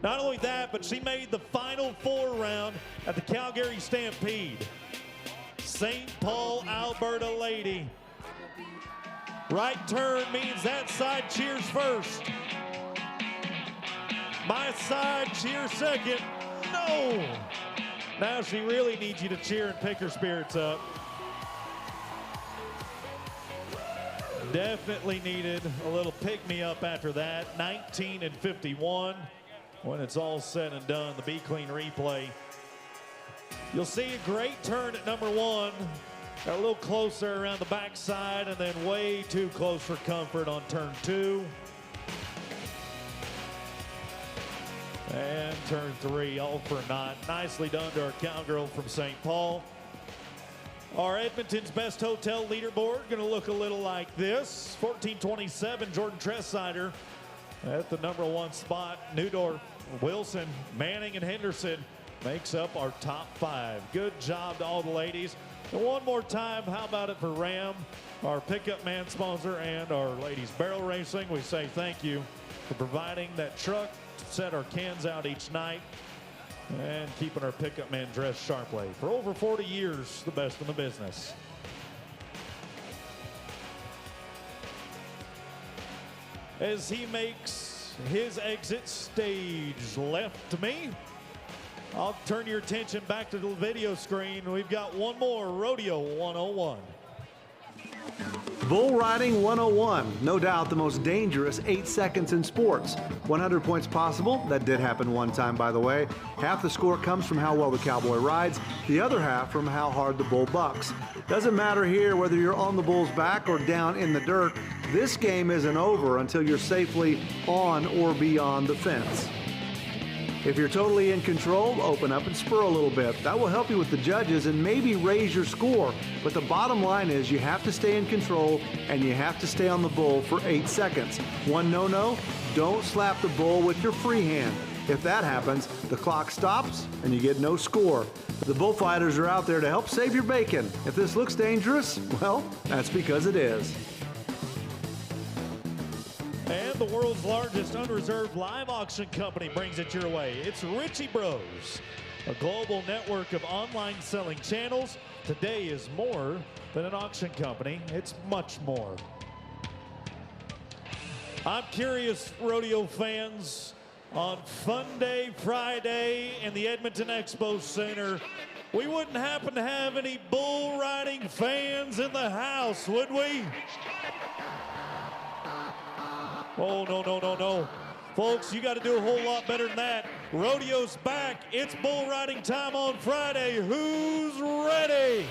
Not only that, but she made the final 4 round at the Calgary Stampede. St. Paul, Alberta lady. Right turn means that side cheers first. My side cheers second. No! Now she really needs you to cheer and pick her spirits up. Definitely needed a little pick-me-up after that. 19:51. When it's all said and done, the Be Clean replay. You'll see a great turn at number 1. Got a little closer around the backside and then way too close for comfort on turn 2. And turn 3, all for naught. Nicely done to our cowgirl from St. Paul. Our Edmonton's Best Hotel leaderboard going to look a little like this. 14:27, Jordan Trestsider at the number 1 spot. Neudorf, Wilson, Manning, and Henderson makes up our top 5. Good job to all the ladies. And one more time, how about it for Ram, our pickup man sponsor, and our ladies barrel racing. We say thank you for providing that truck to set our cans out each night and keeping our pickup man dressed sharply. For over 40 years, the best in the business. As he makes his exit stage left to me, I'll turn your attention back to the video screen. We've got one more Rodeo 101. Bull Riding 101, no doubt the most dangerous 8 seconds in sports. 100 points possible. That did happen one time, by the way. Half the score comes from how well the cowboy rides, the other half from how hard the bull bucks. Doesn't matter here whether you're on the bull's back or down in the dirt. This game isn't over until you're safely on or beyond the fence. If you're totally in control, open up and spur a little bit. That will help you with the judges and maybe raise your score. But the bottom line is you have to stay in control and you have to stay on the bull for 8 seconds. One no-no, don't slap the bull with your free hand. If that happens, the clock stops and you get no score. The bullfighters are out there to help save your bacon. If this looks dangerous, well, that's because it is. And the world's largest unreserved live auction company brings it your way. It's Ritchie Bros, a global network of online selling channels. Today is more than an auction company. It's much more. I'm curious, rodeo fans, on Fun Day Friday in the Edmonton Expo Center, we wouldn't happen to have any bull riding fans in the house, would we? Oh, no, no, no, no. Folks, you got to do a whole lot better than that. Rodeo's back. It's bull riding time on Friday. Who's ready?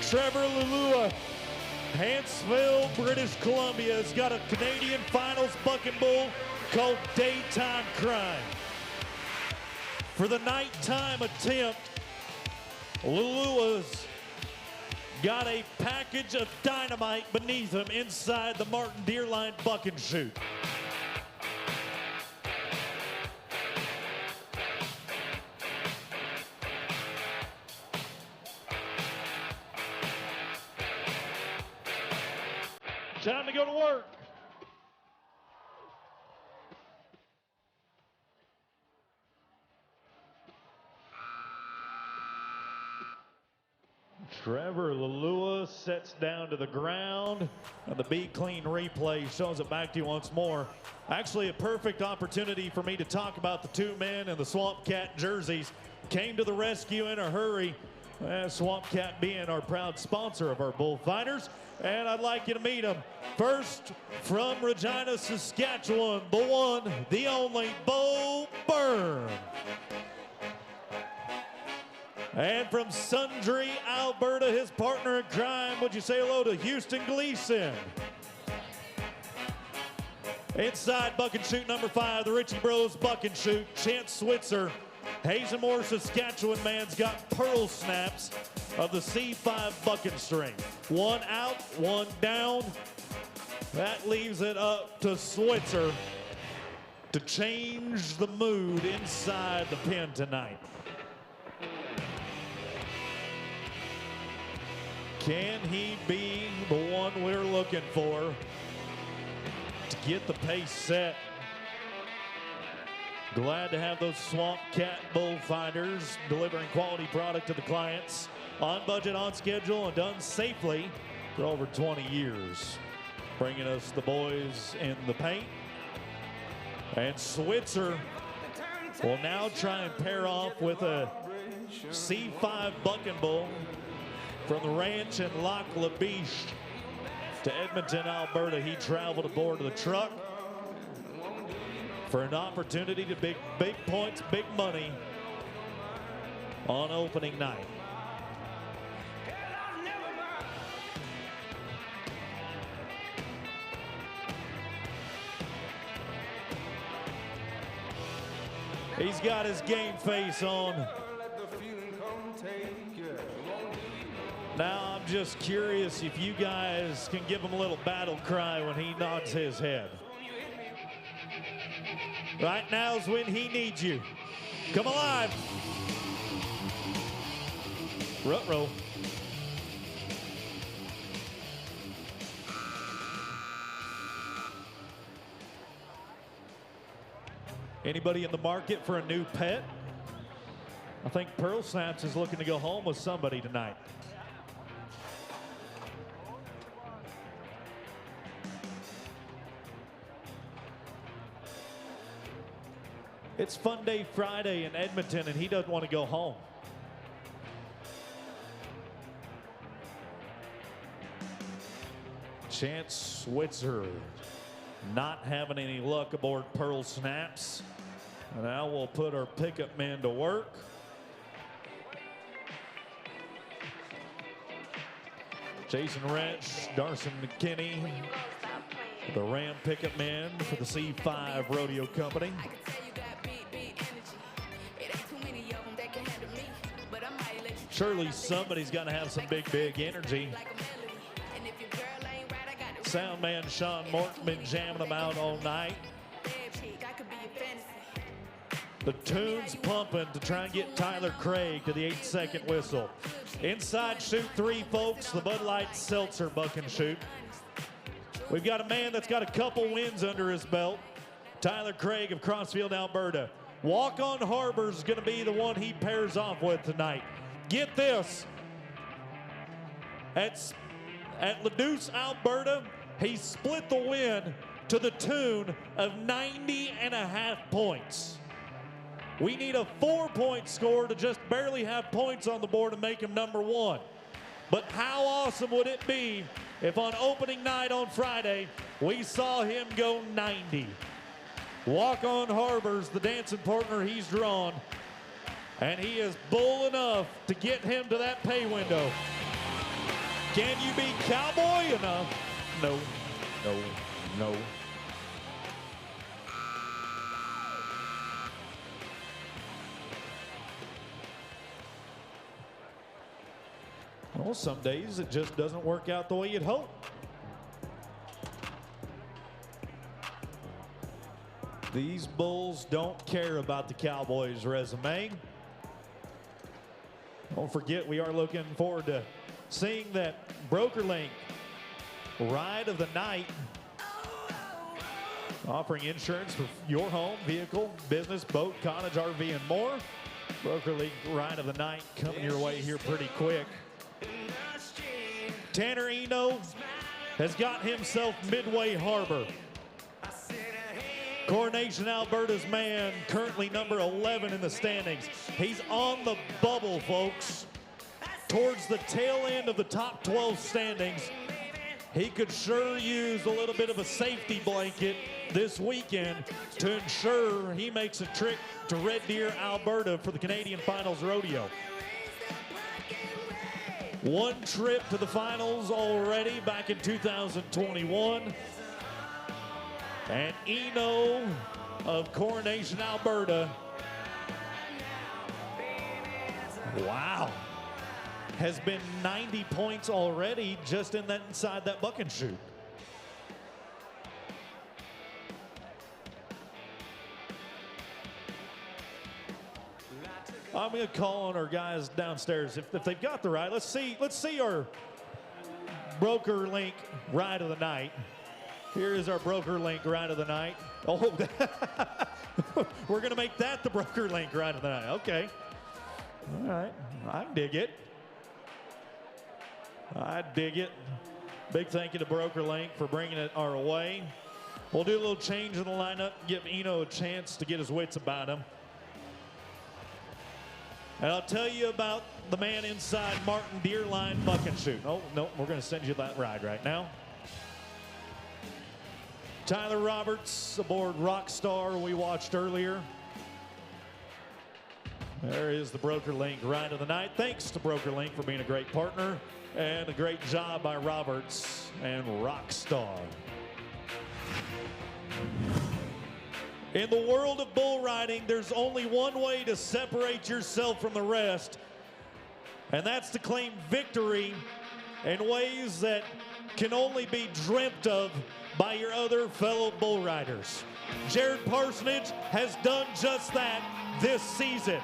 Trevor Lulua, Hanceville, British Columbia, has got a Canadian Finals bucking bull called Daytime Crime. For the nighttime attempt, Lulua's got a package of dynamite beneath him inside the Martin Deerline bucking chute. Time to go to work. Trevor Lulua sets down to the ground, and the Be Clean replay shows it back to you once more. Actually, a perfect opportunity for me to talk about the two men in the Swamp Cat jerseys. Came to the rescue in a hurry, Swamp Cat being our proud sponsor of our bullfighters. And I'd like you to meet him. First, from Regina, Saskatchewan, the one, the only, Bo Byrne. And from Sundre, Alberta, his partner in crime, would you say hello to Houston Gleason? Inside bucking chute number 5, the Ritchie Bros bucking chute, Chance Switzer. Hazelmore, Saskatchewan man's got pearl snaps of the C5 bucking string. One out, one down. That leaves it up to Switzer to change the mood inside the pen tonight. Can he be the one we're looking for to get the pace set? Glad to have those Swamp Cat bullfighters delivering quality product to the clients on budget, on schedule, and done safely for over 20 years. Bringing us the boys in the paint. And Switzer will now try and pair off with a C5 bucking bull from the ranch in Lac La Biche to Edmonton, Alberta. He traveled aboard the truck for an opportunity to big points, big money on opening night. He's got his game face on. Now I'm just curious if you guys can give him a little battle cry when he nods his head. Right now's when he needs you. Come alive. Ruh-roh. Anybody in the market for a new pet? I think Pearl Snaps is looking to go home with somebody tonight. It's Fun Day Friday in Edmonton, and he doesn't want to go home. Chance Switzer not having any luck aboard Pearl Snaps. And now we'll put our pickup men to work. Jason Wrench, Darson McKinney, The Ram pickup men for the C5 Rodeo Company. Surely somebody's got to have some big energy. Sound man Sean Morton been jamming them out all night. The tune's pumping to try and get Tyler Craig to the 8-second whistle. Inside shoot 3, folks, the Bud Light Seltzer buck and shoot. We've got a man that's got a couple wins under his belt, Tyler Craig of Crossfield, Alberta. Walk-on Harbor's going to be the one he pairs off with tonight. Get this. At Leduc, Alberta, he split the win to the tune of 90.5 points. We need a 4-point score to just barely have points on the board to make him number 1. But how awesome would it be if on opening night on Friday, we saw him go 90. Walk-on Harbor's the dancing partner he's drawn, and he is bull enough to get him to that pay window. Can you be cowboy enough? No. Well, some days it just doesn't work out the way you'd hope. These bulls don't care about the Cowboys' resume. Don't forget, we are looking forward to seeing that BrokerLink ride of the night, offering insurance for your home, vehicle, business, boat, cottage, RV, and more. BrokerLink ride of the night coming your way here pretty quick. Tanner Eno has got himself Midway Harbor. Coronation, Alberta's man, currently number 11 in the standings. He's on the bubble, folks. Towards the tail end of the top 12 standings. He could sure use a little bit of a safety blanket this weekend to ensure he makes a trip to Red Deer, Alberta for the Canadian Finals Rodeo. One trip to the finals already back in 2021. And Eno of Coronation, Alberta, wow, has been 90 points already just inside that buck and shoot. I'm going to call on our guys downstairs if they've got the ride. Let's see our BrokerLink ride of the night. Here is our BrokerLink ride of the night. Oh, we're going to make that the BrokerLink ride of the night. Okay. All right. I dig it. I dig it. Big thank you to BrokerLink for bringing it our way. We'll do a little change in the lineup, give Eno a chance to get his wits about him. And I'll tell you about the man inside Martin Deerline buck and shoot. Oh, no, we're going to send you that ride right now. Tyler Roberts aboard Rockstar we watched earlier. There is the BrokerLink ride of the night. Thanks to BrokerLink for being a great partner and a great job by Roberts and Rockstar. In the world of bull riding, there's only one way to separate yourself from the rest, and that's to claim victory in ways that can only be dreamt of by your other fellow bull riders. Jared Parsonage has done just that this season.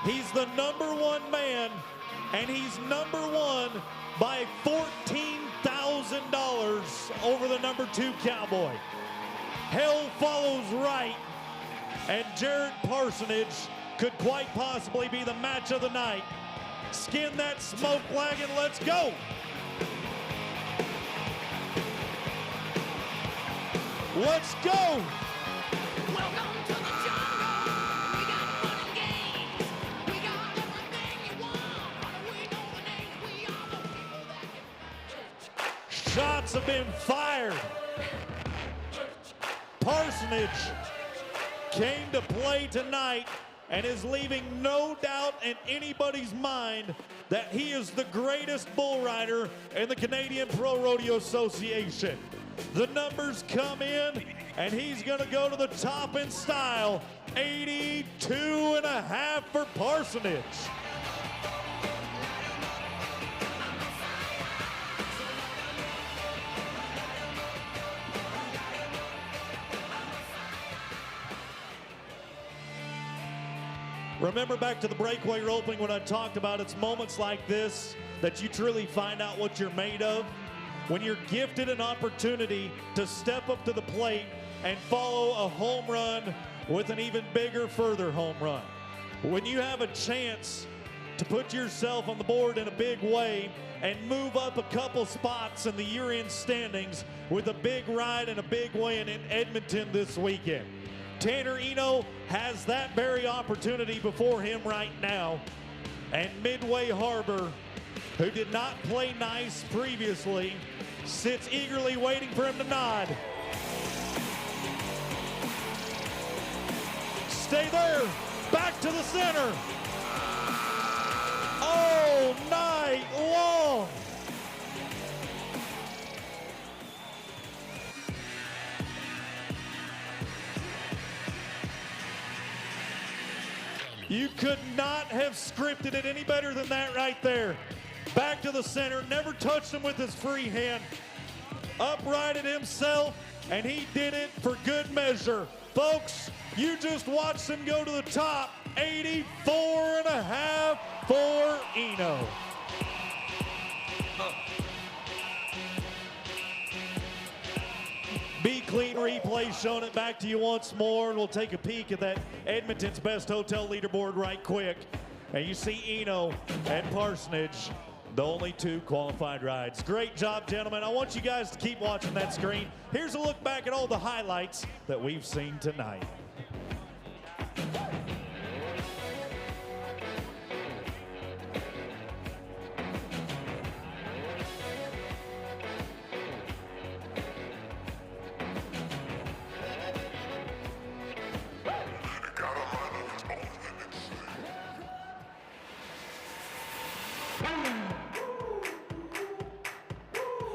He's the #1 man, and he's #1 by $14,000 over the #2 Cowboy. Hell follows right, and Jared Parsonage could quite possibly be the match of the night. Skin that smoke wagon, let's go. Let's go. Welcome to the jungle. We got fun and games. We got everything you want. How do we know the names? We are the people that can. Shots have been fired. Parsonage came to play tonight and is leaving no doubt in anybody's mind that he is the greatest bull rider in the Canadian Pro Rodeo Association. The numbers come in, and he's going to go to the top in style. 82.5 for Parsonage. Remember back to the breakaway roping when I talked about it's moments like this that you truly find out what you're made of. When you're gifted an opportunity to step up to the plate and follow a home run with an even bigger, further home run. When you have a chance to put yourself on the board in a big way and move up a couple spots in the year-end standings with a big ride and a big win in Edmonton this weekend. Tanner Eno has that very opportunity before him right now. And Midway Harbor, who did not play nice previously, sits eagerly waiting for him to nod. Stay there, back to the center. All night long. You could not have scripted it any better than that right there. Back to the center, never touched him with his free hand. Uprighted himself, and he did it for good measure. Folks, you just watched him go to the top. 84.5 for Eno. Be Clean replay showing it back to you once more, and we'll take a peek at that Edmonton's Best Hotel leaderboard right quick. And you see Eno and Parsonage, the only two qualified rides. Great job, gentlemen. I want you guys to keep watching that screen. Here's a look back at all the highlights that we've seen tonight.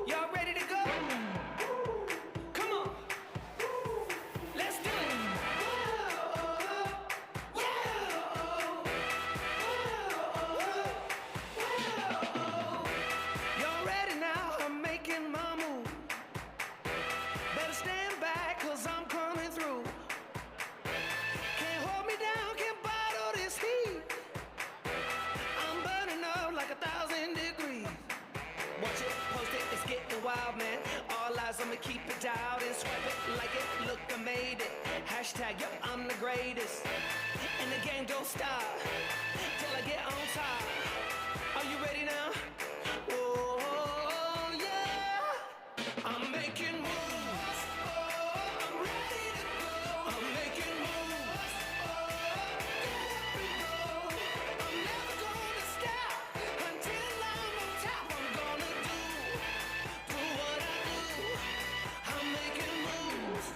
Y'all ready to go? Come on. Let's do it. Y'all ready now? I'm making my move. Better stand back, cause I'm coming through. Can't hold me down, can't bottle this heat. I'm burning up like 1,000 degrees. Watch it, post it, it's getting wild, man. All eyes on me, keep it dialed and swipe it like it. Look, I made it. Hashtag, yep, I'm the greatest. And the game don't stop till I get on top. Are you ready now? Oh, yeah. I'm making moves. I'm ready to go. I'm making moves. I'm never gonna stop until I'm on top. I'm gonna do what I do. I'm making moves.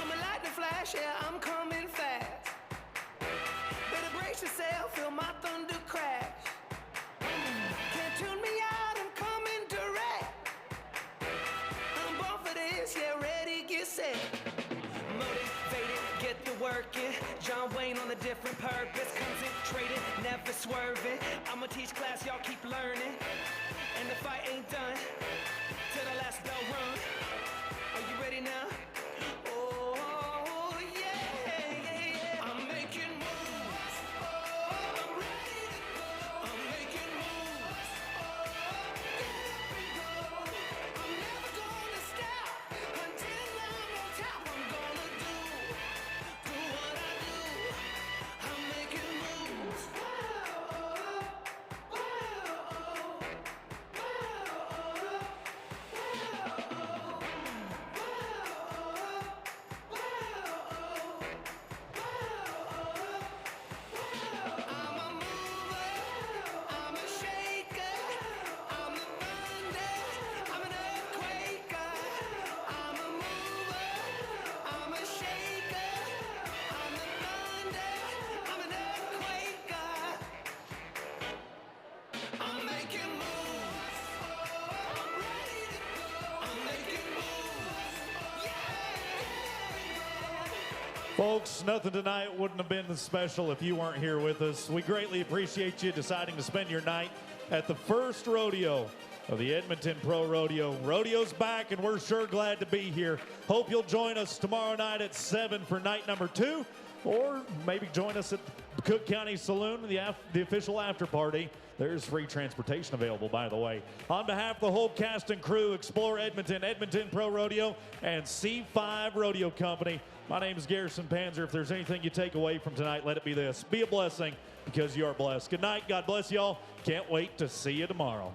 I'm a lightning flash, yeah, I'm coming fast. Better brace yourself, feel my thunder crash. Can't tune me out, I'm coming direct. I'm born for this, yeah, ready, get set. Motivated, get the work in. John Wayne on a different purpose. Concentrated, never swerving. I'ma teach class, y'all keep learning. And the fight ain't done till the last bell rung. Are you ready now? Oh, yeah. I'm making moves. I'm ready to go. I'm making moves. I'm never gonna stop until I'm on top. I'm gonna do what I do. I'm making moves. Folks, nothing tonight wouldn't have been as special if you weren't here with us. We greatly appreciate you deciding to spend your night at the first rodeo of the Edmonton Pro Rodeo. Rodeo's back, and we're sure glad to be here. Hope you'll join us tomorrow night at 7 for night number 2, or maybe join us at the Cook County Saloon, the official after party. There's free transportation available, by the way. On behalf of the whole cast and crew, Explore Edmonton, Edmonton Pro Rodeo, and C5 Rodeo Company, my name is Garrison Panzer. If there's anything you take away from tonight, let it be this. Be a blessing, because you are blessed. Good night. God bless you all. Can't wait to see you tomorrow.